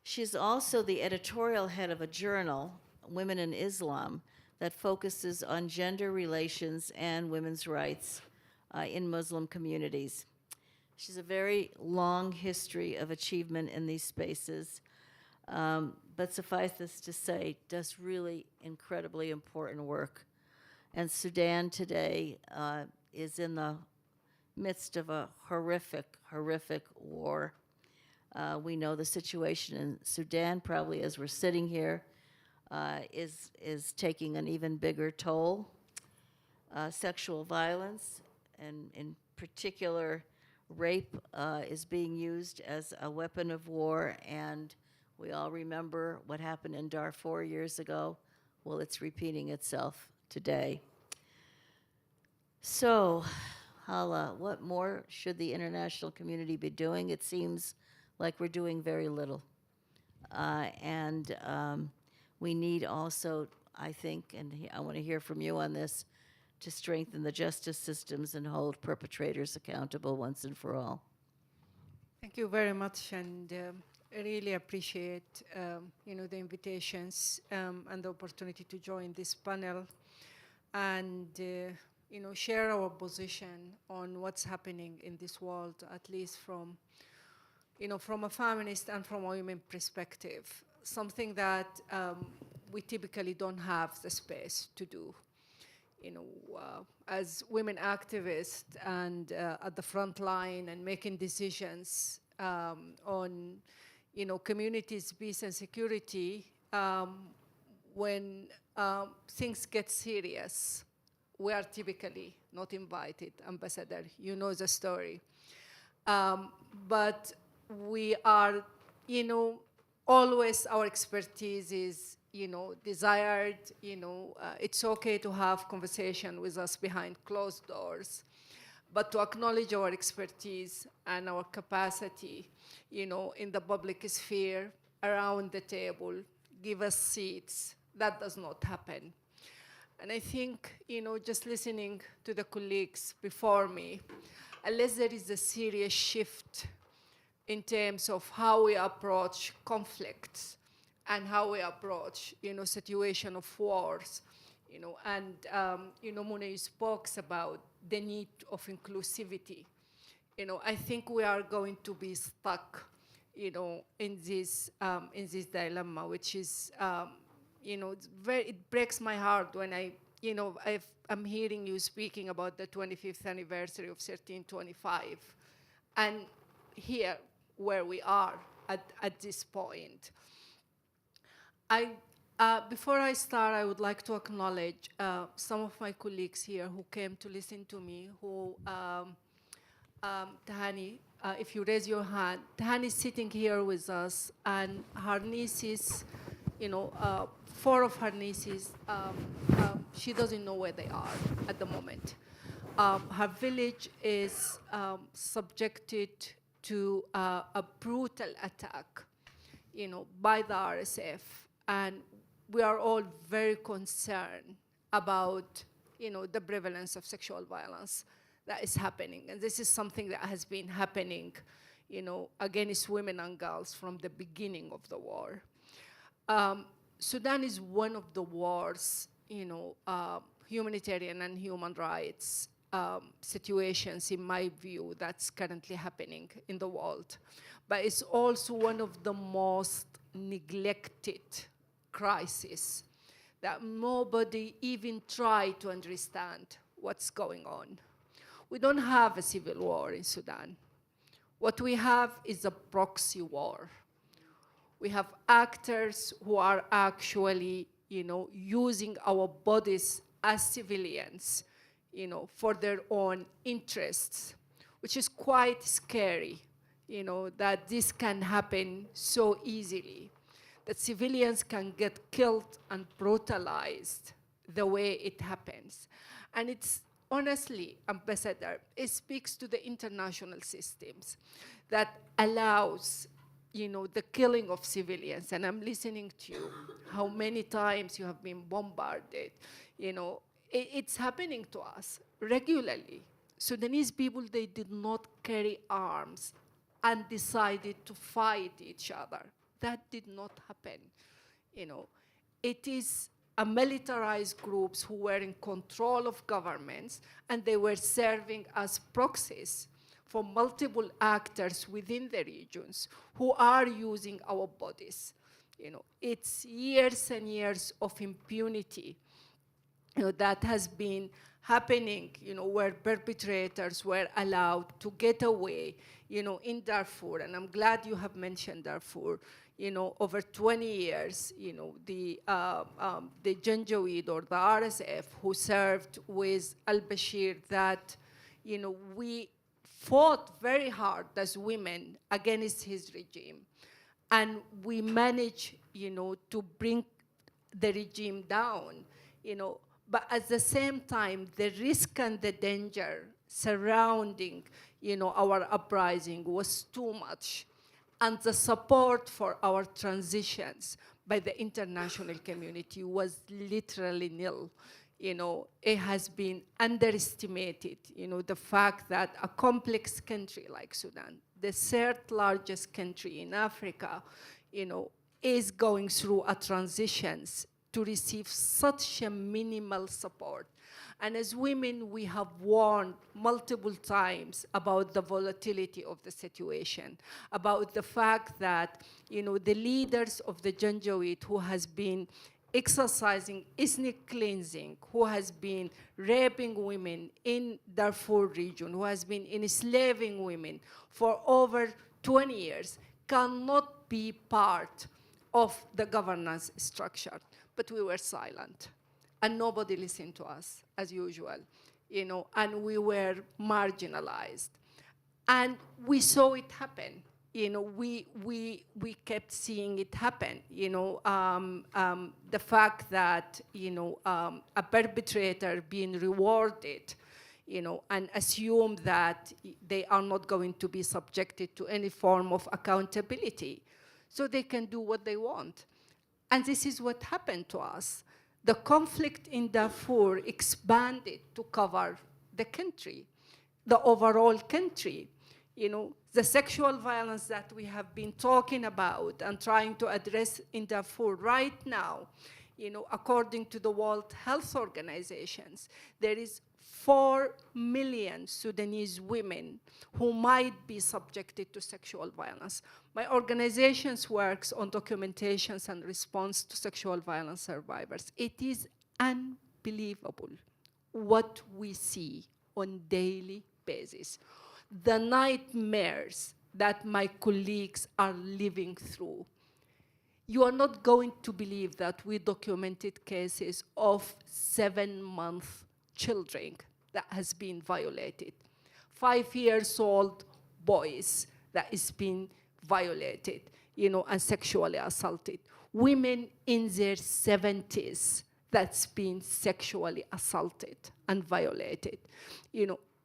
She's also the editorial head of a journal, Women in Islam, that focuses on gender relations and women's rights in Muslim communities. She's a very long history of achievement in these spaces, but suffice this to say, does really incredibly important work. And Sudan today is in the midst of a horrific war. We know the situation in Sudan, probably as we're sitting here, is taking an even bigger toll. Sexual violence, and in particular, rape is being used as a weapon of war, and we all remember what happened in Darfur years ago. Well, it's repeating itself today. So, Hala, what more should the international community be doing? It seems like we're doing very little. We need also, I think, and I want to hear from you on this, to strengthen the justice systems and hold perpetrators accountable once and for all. Thank you very much, and I really appreciate the invitations and the opportunity to join this panel and share our position on what's happening in this world, at least from a feminist and from a women perspective, something that we typically don't have the space to do. As women activists and at the front line and making decisions on, communities' peace and security, when things get serious, we are typically not invited. Ambassador, you know the story. But we are, always our expertise is, desired, it's okay to have conversation with us behind closed doors, but to acknowledge our expertise and our capacity, in the public sphere, around the table, give us seats, that does not happen. And I think, just listening to the colleagues before me, unless there is a serious shift in terms of how we approach conflicts and how we approach, situation of wars, and, Mune spoke about the need of inclusivity. I think we are going to be stuck, in this dilemma, which is, it breaks my heart when I'm hearing you speaking about the 25th anniversary of 1325, and here where we are at this point. Before I start, I would like to acknowledge some of my colleagues here who came to listen to me, who, Tahani, if you raise your hand, Tahani is sitting here with us, and her nieces, 4 of her nieces, she doesn't know where they are at the moment. Her village is subjected to a brutal attack, by the RSF, and we are all very concerned about, the prevalence of sexual violence that is happening, and this is something that has been happening, against women and girls from the beginning of the war. Sudan is one of the worst, humanitarian and human rights situations, in my view, that's currently happening in the world. But it's also one of the most neglected crises that nobody even try to understand what's going on. We don't have a civil war in Sudan. What we have is a proxy war. We have actors who are actually, using our bodies as civilians, for their own interests, which is quite scary, that this can happen so easily, that civilians can get killed and brutalized the way it happens. And it's honestly, Ambassador, it speaks to the international systems that allows the killing of civilians. And I'm listening to you, how many times you have been bombarded. It's happening to us regularly. Sudanese people, they did not carry arms and decided to fight each other. That did not happen. It is a militarized groups who were in control of governments, and they were serving as proxies for multiple actors within the regions who are using our bodies. It's years and years of impunity that has been happening, where perpetrators were allowed to get away, in Darfur. And I'm glad you have mentioned Darfur. Over 20 years, the Janjaweed or the RSF who served with al-Bashir, that, we fought very hard as women against his regime. And we managed, to bring the regime down, but at the same time, the risk and the danger surrounding, our uprising was too much. And the support for our transitions by the international community was literally nil. It has been underestimated, the fact that a complex country like Sudan, the third largest country in Africa, is going through a transitions to receive such a minimal support. And as women, we have warned multiple times about the volatility of the situation, about the fact that, the leaders of the Janjaweed who has been exercising ethnic cleansing, who has been raping women in Darfur region, who has been enslaving women for over 20 years, cannot be part of the governance structure. But we were silent, and nobody listened to us, as usual, and we were marginalized. And we saw it happen. We kept seeing it happen. The fact that, a perpetrator being rewarded, and assume that they are not going to be subjected to any form of accountability, so they can do what they want. And this is what happened to us. The conflict in Darfur expanded to cover the country, the overall country. The sexual violence that we have been talking about and trying to address in Darfur right now, according to the World Health Organizations, there is 4 million Sudanese women who might be subjected to sexual violence. My organization works on documentations and response to sexual violence survivors. It is unbelievable what we see on daily basis. The nightmares that my colleagues are living through. You are not going to believe that we documented cases of 7-month children that has been violated. 5-year-old boys that is being violated, and sexually assaulted. Women in their 70s that's been sexually assaulted and violated.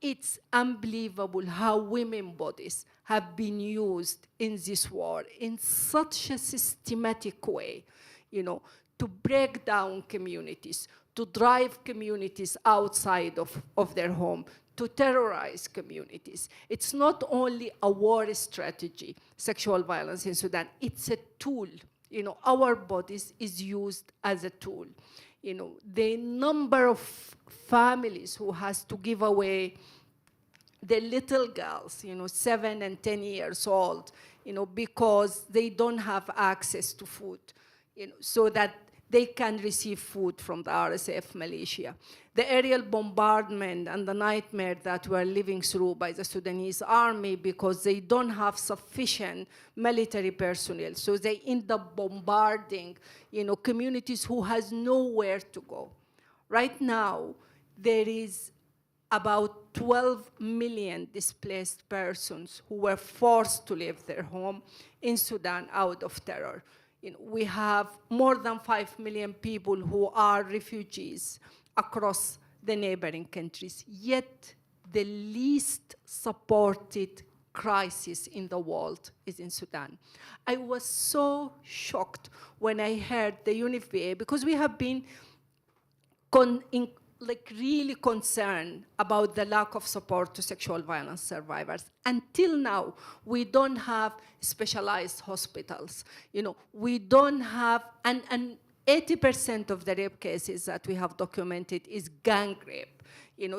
It's unbelievable how women's bodies have been used in this war in such a systematic way, to break down communities, to drive communities outside of their home, to terrorize communities. It's not only a war strategy, sexual violence in Sudan, it's a tool. Our bodies is used as a tool. the number of families who has to give away the little girls, 7 and 10 years old, because they don't have access to food, so that they can receive food from the RSF militia. The aerial bombardment and the nightmare that we're living through by the Sudanese army because they don't have sufficient military personnel. So they end up bombarding, communities who has nowhere to go. Right now, there is about 12 million displaced persons who were forced to leave their home in Sudan out of terror. We have more than 5 million people who are refugees across the neighboring countries, yet the least supported crisis in the world is in Sudan. I was so shocked when I heard the UNFPA, because we have been really concerned about the lack of support to sexual violence survivors. Until now, we don't have specialized hospitals. We don't have, and 80% of the rape cases that we have documented is gang rape.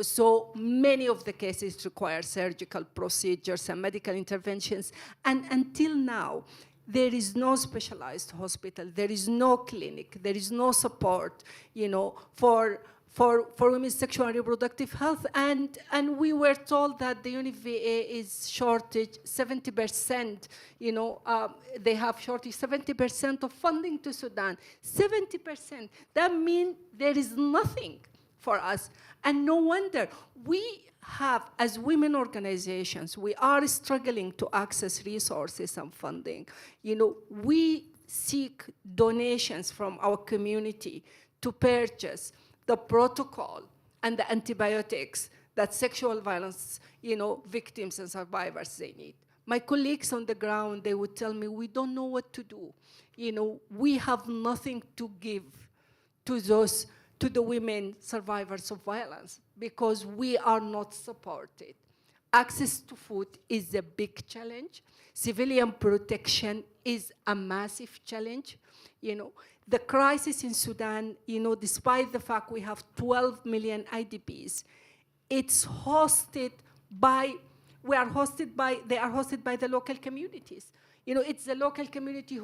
So many of the cases require surgical procedures and medical interventions. And until now, there is no specialized hospital, there is no clinic, there is no support, for women's sexual and reproductive health. And we were told that the UNFPA is shortage 70%, they have shortage 70% of funding to Sudan. 70%, that means there is nothing for us. And no wonder, we have, as women organizations, we are struggling to access resources and funding. We seek donations from our community to purchase the protocol and the antibiotics that sexual violence, victims and survivors, they need. My colleagues on the ground, they would tell me, we don't know what to do. We have nothing to give to the women survivors of violence because we are not supported. Access to food is a big challenge. Civilian protection is a massive challenge. The crisis in Sudan, despite the fact we have 12 million IDPs, it's hosted by, they are hosted by the local communities. It's the local community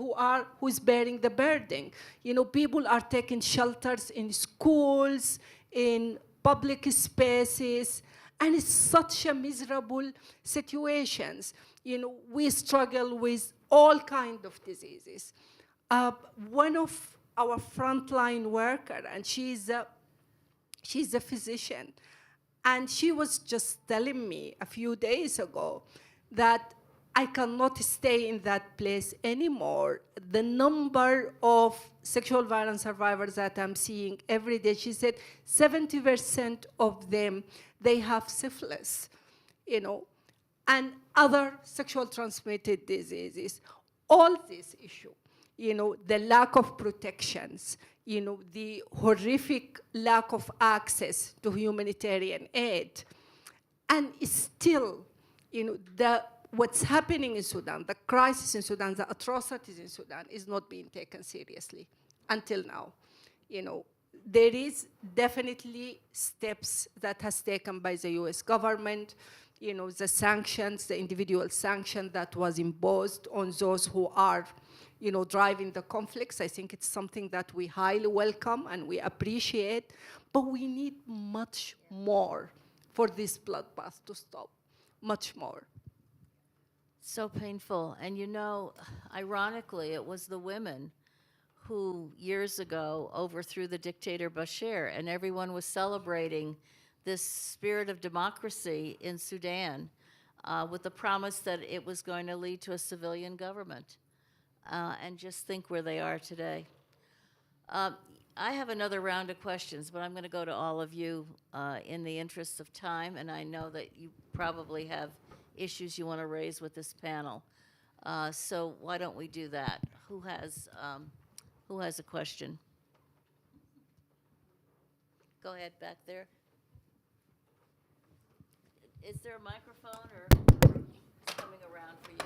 who's bearing the burden. People are taking shelters in schools, in public spaces, and it's such a miserable situations. We struggle with all kinds of diseases. One of our frontline worker, and she's a physician, and she was just telling me a few days ago that I cannot stay in that place anymore. The number of sexual violence survivors that I'm seeing every day, she said 70% of them, they have syphilis, and other sexual transmitted diseases. All this issue, the lack of protections, the horrific lack of access to humanitarian aid, and still, what's happening in Sudan, the crisis in Sudan, the atrocities in Sudan is not being taken seriously until now. There is definitely steps that has taken by the US government, the sanctions, the individual sanction that was imposed on those who are, driving the conflicts. I think it's something that we highly welcome and we appreciate, but we need much more for this bloodbath to stop, much more. So painful. And ironically, it was the women who years ago overthrew the dictator Bashir, and everyone was celebrating this spirit of democracy in Sudan with the promise that it was going to lead to a civilian government. And just think where they are today. I have another round of questions, but I'm going to go to all of you in the interest of time, and I know that you probably have issues you want to raise with this panel. So why don't we do that? Who has a question? Go ahead, back there. Is there a microphone, or it's coming around for you?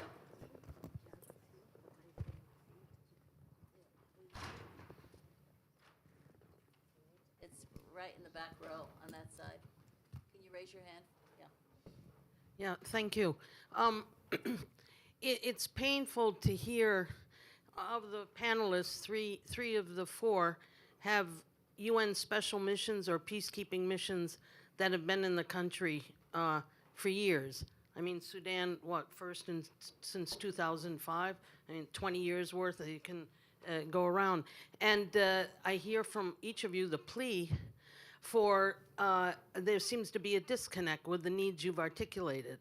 back row on that side. Can you raise your hand? Yeah. Yeah, thank you. It's painful to hear of the panelists, three of the four have UN special missions or peacekeeping missions that have been in the country for years. I mean, Sudan, first since 2005? I mean, 20 years worth, you can go around. And I hear from each of you the plea for, there seems to be a disconnect with the needs you've articulated.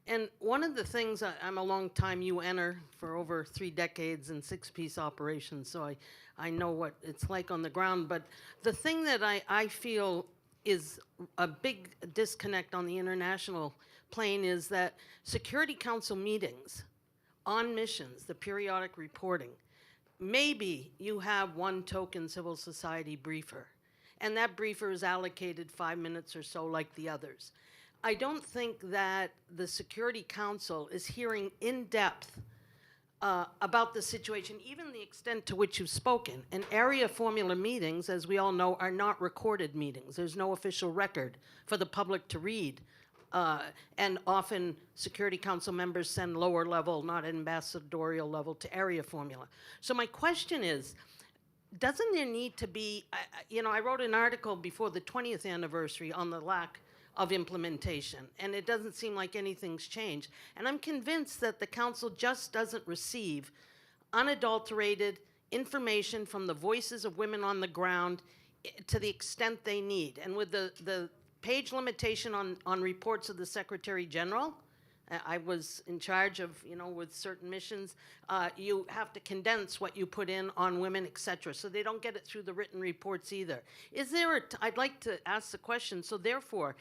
And one of the things, I'm a long-time UNer for over 3 decades in 6 peace operations, so I know what it's like on the ground. But the thing that I feel is a big disconnect on the international plane is that Security Council meetings on missions, the periodic reporting, maybe you have one token civil society briefer, and that briefer is allocated 5 minutes or so like the others. I don't think that the Security Council is hearing in depth about the situation, even the extent to which you've spoken. And area formula meetings, as we all know, are not recorded meetings. There's no official record for the public to read. And often Security Council members send lower level, not ambassadorial level, to area formula. So my question is, doesn't there need to be, I wrote an article before the 20th anniversary on the lack of implementation, and it doesn't seem like anything's changed. And I'm convinced that the council just doesn't receive unadulterated information from the voices of women on the ground to the extent they need. And with the page limitation on reports of the Secretary General, I was in charge of, with certain missions, you have to condense what you put in on women, et cetera, so they don't get it through the written reports either. Is there I'd like to ask the question, so therefore,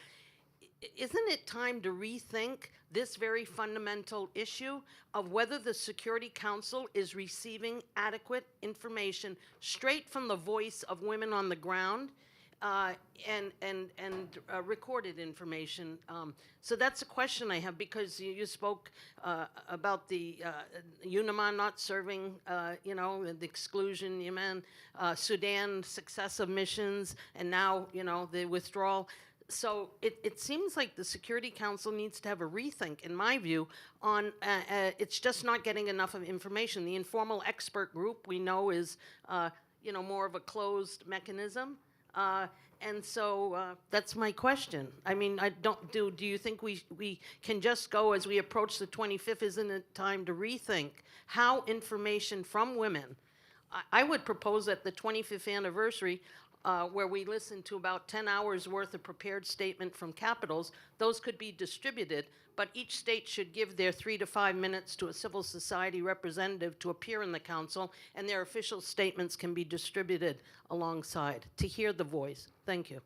isn't it time to rethink this very fundamental issue of whether the Security Council is receiving adequate information straight from the voice of women on the ground and recorded information? So that's a question I have, because you spoke about the UNAMA not serving, the exclusion, Yemen, Sudan, successive missions, and now, the withdrawal. So it seems like the Security Council needs to have a rethink, in my view, on it's just not getting enough of information. The informal expert group, we know, is more of a closed mechanism. And so that's my question. I mean, do you think we can just go, as we approach the 25th, isn't it time to rethink how information from women, I would propose at the 25th anniversary, where we listen to about 10 hours worth of prepared statement from capitals, those could be distributed, but each state should give their 3 to 5 minutes to a civil society representative to appear in the council, and their official statements can be distributed alongside to hear the voice. Thank you.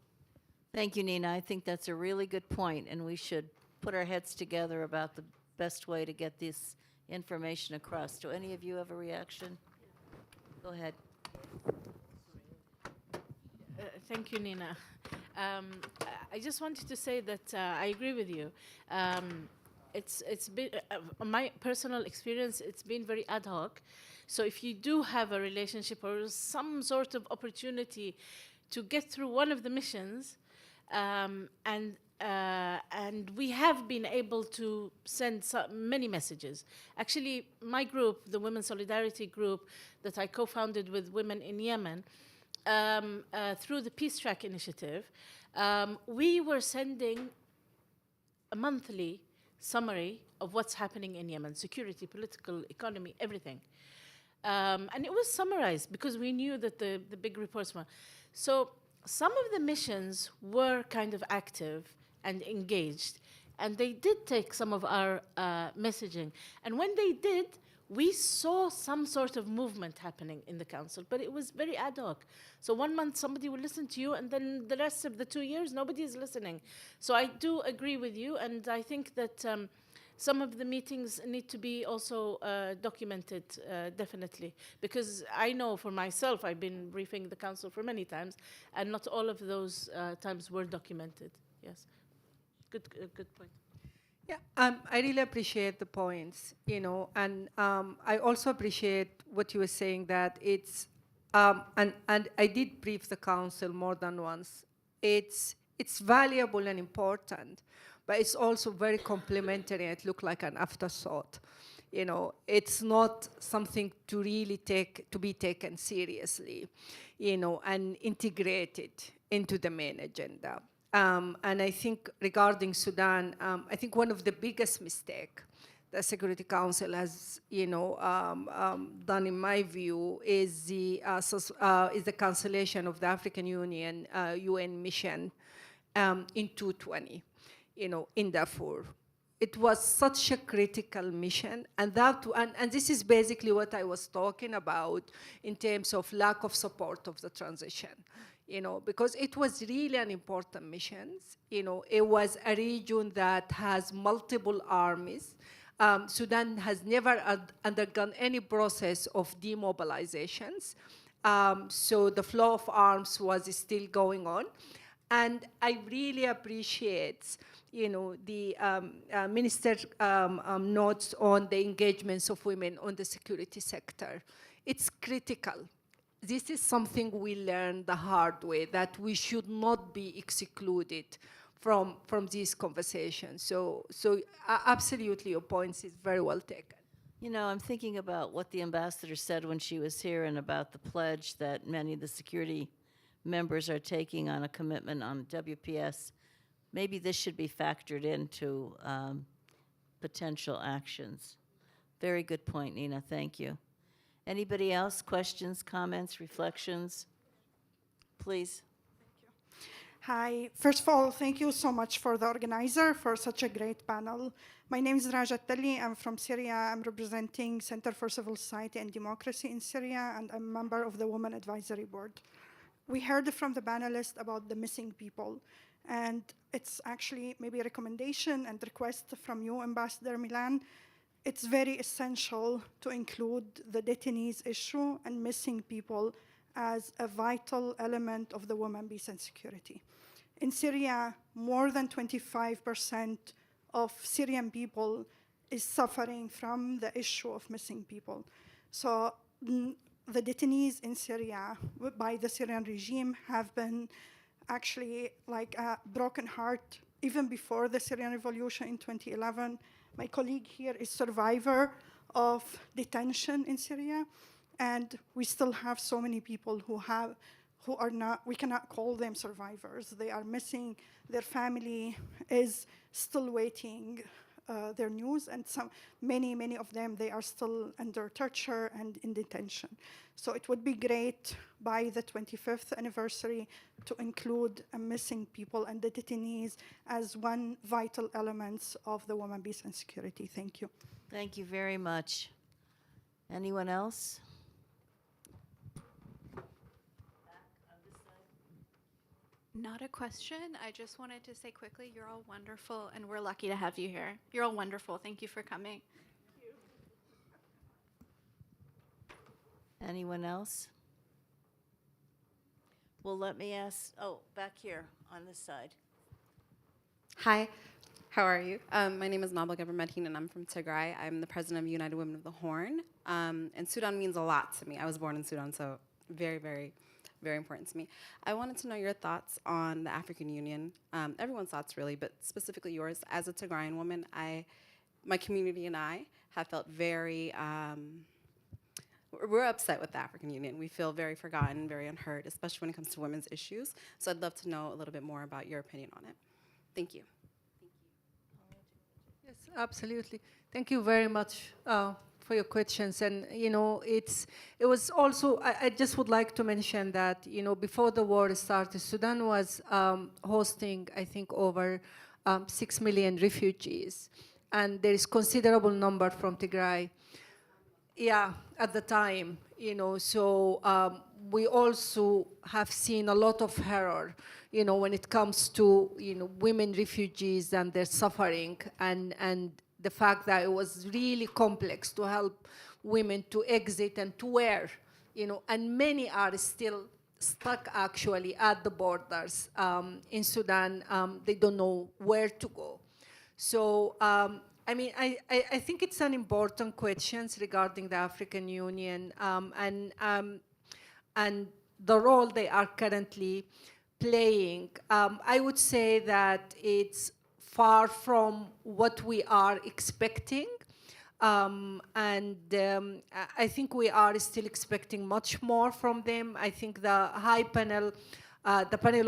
Thank you, Nina. I think that's a really good point, and we should put our heads together about the best way to get this information across. Do any of you have a reaction? Go ahead. Thank you, Nina. I just wanted to say that I agree with you. It's been my personal experience. It's been very ad hoc. So if you do have a relationship or some sort of opportunity to get through one of the missions, and we have been able to send many messages. Actually, my group, the Women's Solidarity Group that I co-founded with women in Yemen, through the Peace Track initiative, we were sending a monthly summary of what's happening in Yemen: security, political, economy, everything. And it was summarized because we knew that the big reports were. So some of the missions were kind of active and engaged, and they did take some of our messaging. And when they did, we saw some sort of movement happening in the council, but it was very ad hoc. So 1 month somebody will listen to you, and then the rest of the 2 years nobody is listening. So I do agree with you, and I think that some of the meetings need to be also documented, definitely, because I know for myself, I've been briefing the council for many times, and not all of those times were documented. Yes, good point. Yeah, I really appreciate the points, and I also appreciate what you were saying, that it's, and I did brief the council more than once it's valuable and important, but it's also very complementary. It looked like an afterthought. It's not something to really be taken seriously, and integrated into the main agenda. And I think regarding Sudan, I think one of the biggest mistakes the Security Council has, done, in my view, is the cancellation of the African Union UN mission in 2020, in Darfur. It was such a critical mission, and this is basically what I was talking about in terms of lack of support of the transition. Because it was really an important mission. It was a region that has multiple armies. Sudan has never undergone any process of demobilizations. So the flow of arms was still going on. And I really appreciate, the minister notes on the engagements of women on the security sector. It's critical. This is something we learned the hard way, that we should not be excluded from these conversations. So absolutely, your point is very well taken. I'm thinking about what the ambassador said when she was here and about the pledge that many of the security members are taking on a commitment on WPS. Maybe this should be factored into potential actions. Very good point, Nina. Thank you. Anybody else? Questions, comments, reflections? Please. Hi. First of all, thank you so much for the organizer for such a great panel. My name is Raja Telli. I'm from Syria. I'm representing Center for Civil Society and Democracy in Syria, and I'm a member of the Women Advisory Board. We heard from the panelists about the missing people, and it's actually maybe a recommendation and request from you, Ambassador Milan. It's very essential to include the detainees issue and missing people as a vital element of the women, peace, and security. In Syria, more than 25% of Syrian people is suffering from the issue of missing people. So the detainees in Syria by the Syrian regime have been actually like a broken heart even before the Syrian revolution in 2011. My colleague here is survivor of detention in Syria, and we still have so many people who are not, we cannot call them survivors. They are missing, their family is still waiting their news, and many of them, they are still under torture and in detention. So it would be great by the 25th anniversary to include missing people and the detainees as one vital element of the women, peace, and security. Thank you. Thank you very much. Anyone else? Not a question. I just wanted to say quickly, you're all wonderful, and we're lucky to have you here. You're all wonderful. Thank you for coming. Anyone else? Well, let me ask, back here on this side. Hi, how are you? My name is Nabal Gebremedhin, and I'm from Tigray. I'm the president of United Women of the Horn, and Sudan means a lot to me. I was born in Sudan, so very, very, very important to me. I wanted to know your thoughts on the African Union, everyone's thoughts really, but specifically yours. As a Tigrayan woman, my community and I have felt very, we're upset with the African Union. We feel very forgotten, very unheard, especially when it comes to women's issues. So I'd love to know a little bit more about your opinion on it. Thank you. Yes, absolutely. Thank you very much for your questions. And, it was also, I just would like to mention that, before the war started, Sudan was hosting, I think, over 6 million refugees. And there is considerable number from Tigray. Yeah, at the time, so we also have seen a lot of horror, when it comes to, women refugees and their suffering, and the fact that it was really complex to help women to exit and to where, and many are still stuck actually at the borders in Sudan. They don't know where to go. So, I think it's an important question regarding the African Union and the role they are currently playing, I would say that it's far from what we are expecting. I think we are still expecting much more from them. I think the panel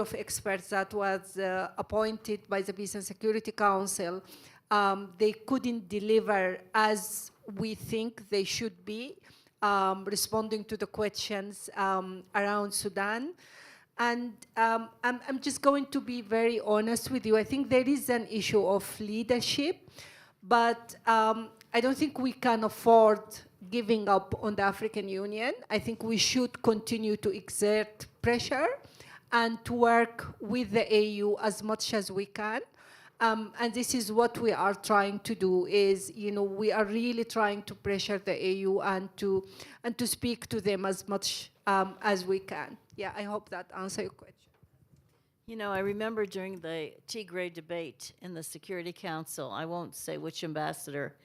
of experts that was appointed by the Peace and Security Council, they couldn't deliver as we think they should be, responding to the questions around Sudan. And I'm just going to be very honest with you. I think there is an issue of leadership, but I don't think we can afford giving up on the African Union. I think we should continue to exert pressure and to work with the AU as much as we can. And this is what we are trying to do, is, we are really trying to pressure the AU and to speak to them as much as we can. Yeah, I hope that answers your question. I remember during the Tigray debate in the Security Council, I won't say which ambassador,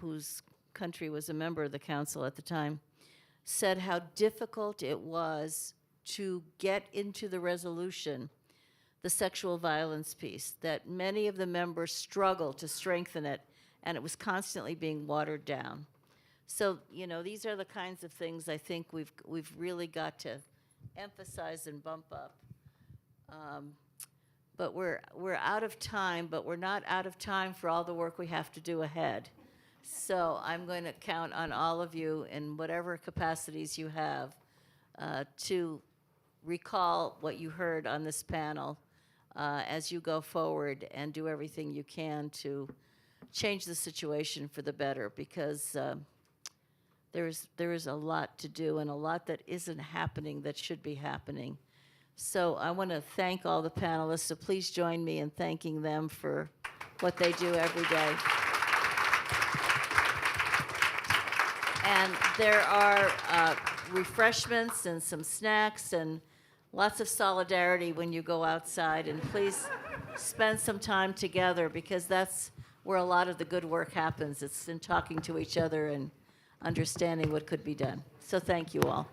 whose country was a member of the council at the time, said how difficult it was to get into the resolution the sexual violence piece, that many of the members struggled to strengthen it, and it was constantly being watered down. So, these are the kinds of things I think we've really got to emphasize and bump up. But we're out of time, but we're not out of time for all the work we have to do ahead. So I'm going to count on all of you in whatever capacities you have to recall what you heard on this panel as you go forward, and do everything you can to change the situation for the better, because there is a lot to do and a lot that isn't happening that should be happening. So I want to thank all the panelists, so please join me in thanking them for what they do every day. And there are refreshments and some snacks and lots of solidarity when you go outside, and please spend some time together, because that's where a lot of the good work happens. It's in talking to each other and understanding what could be done. So thank you all.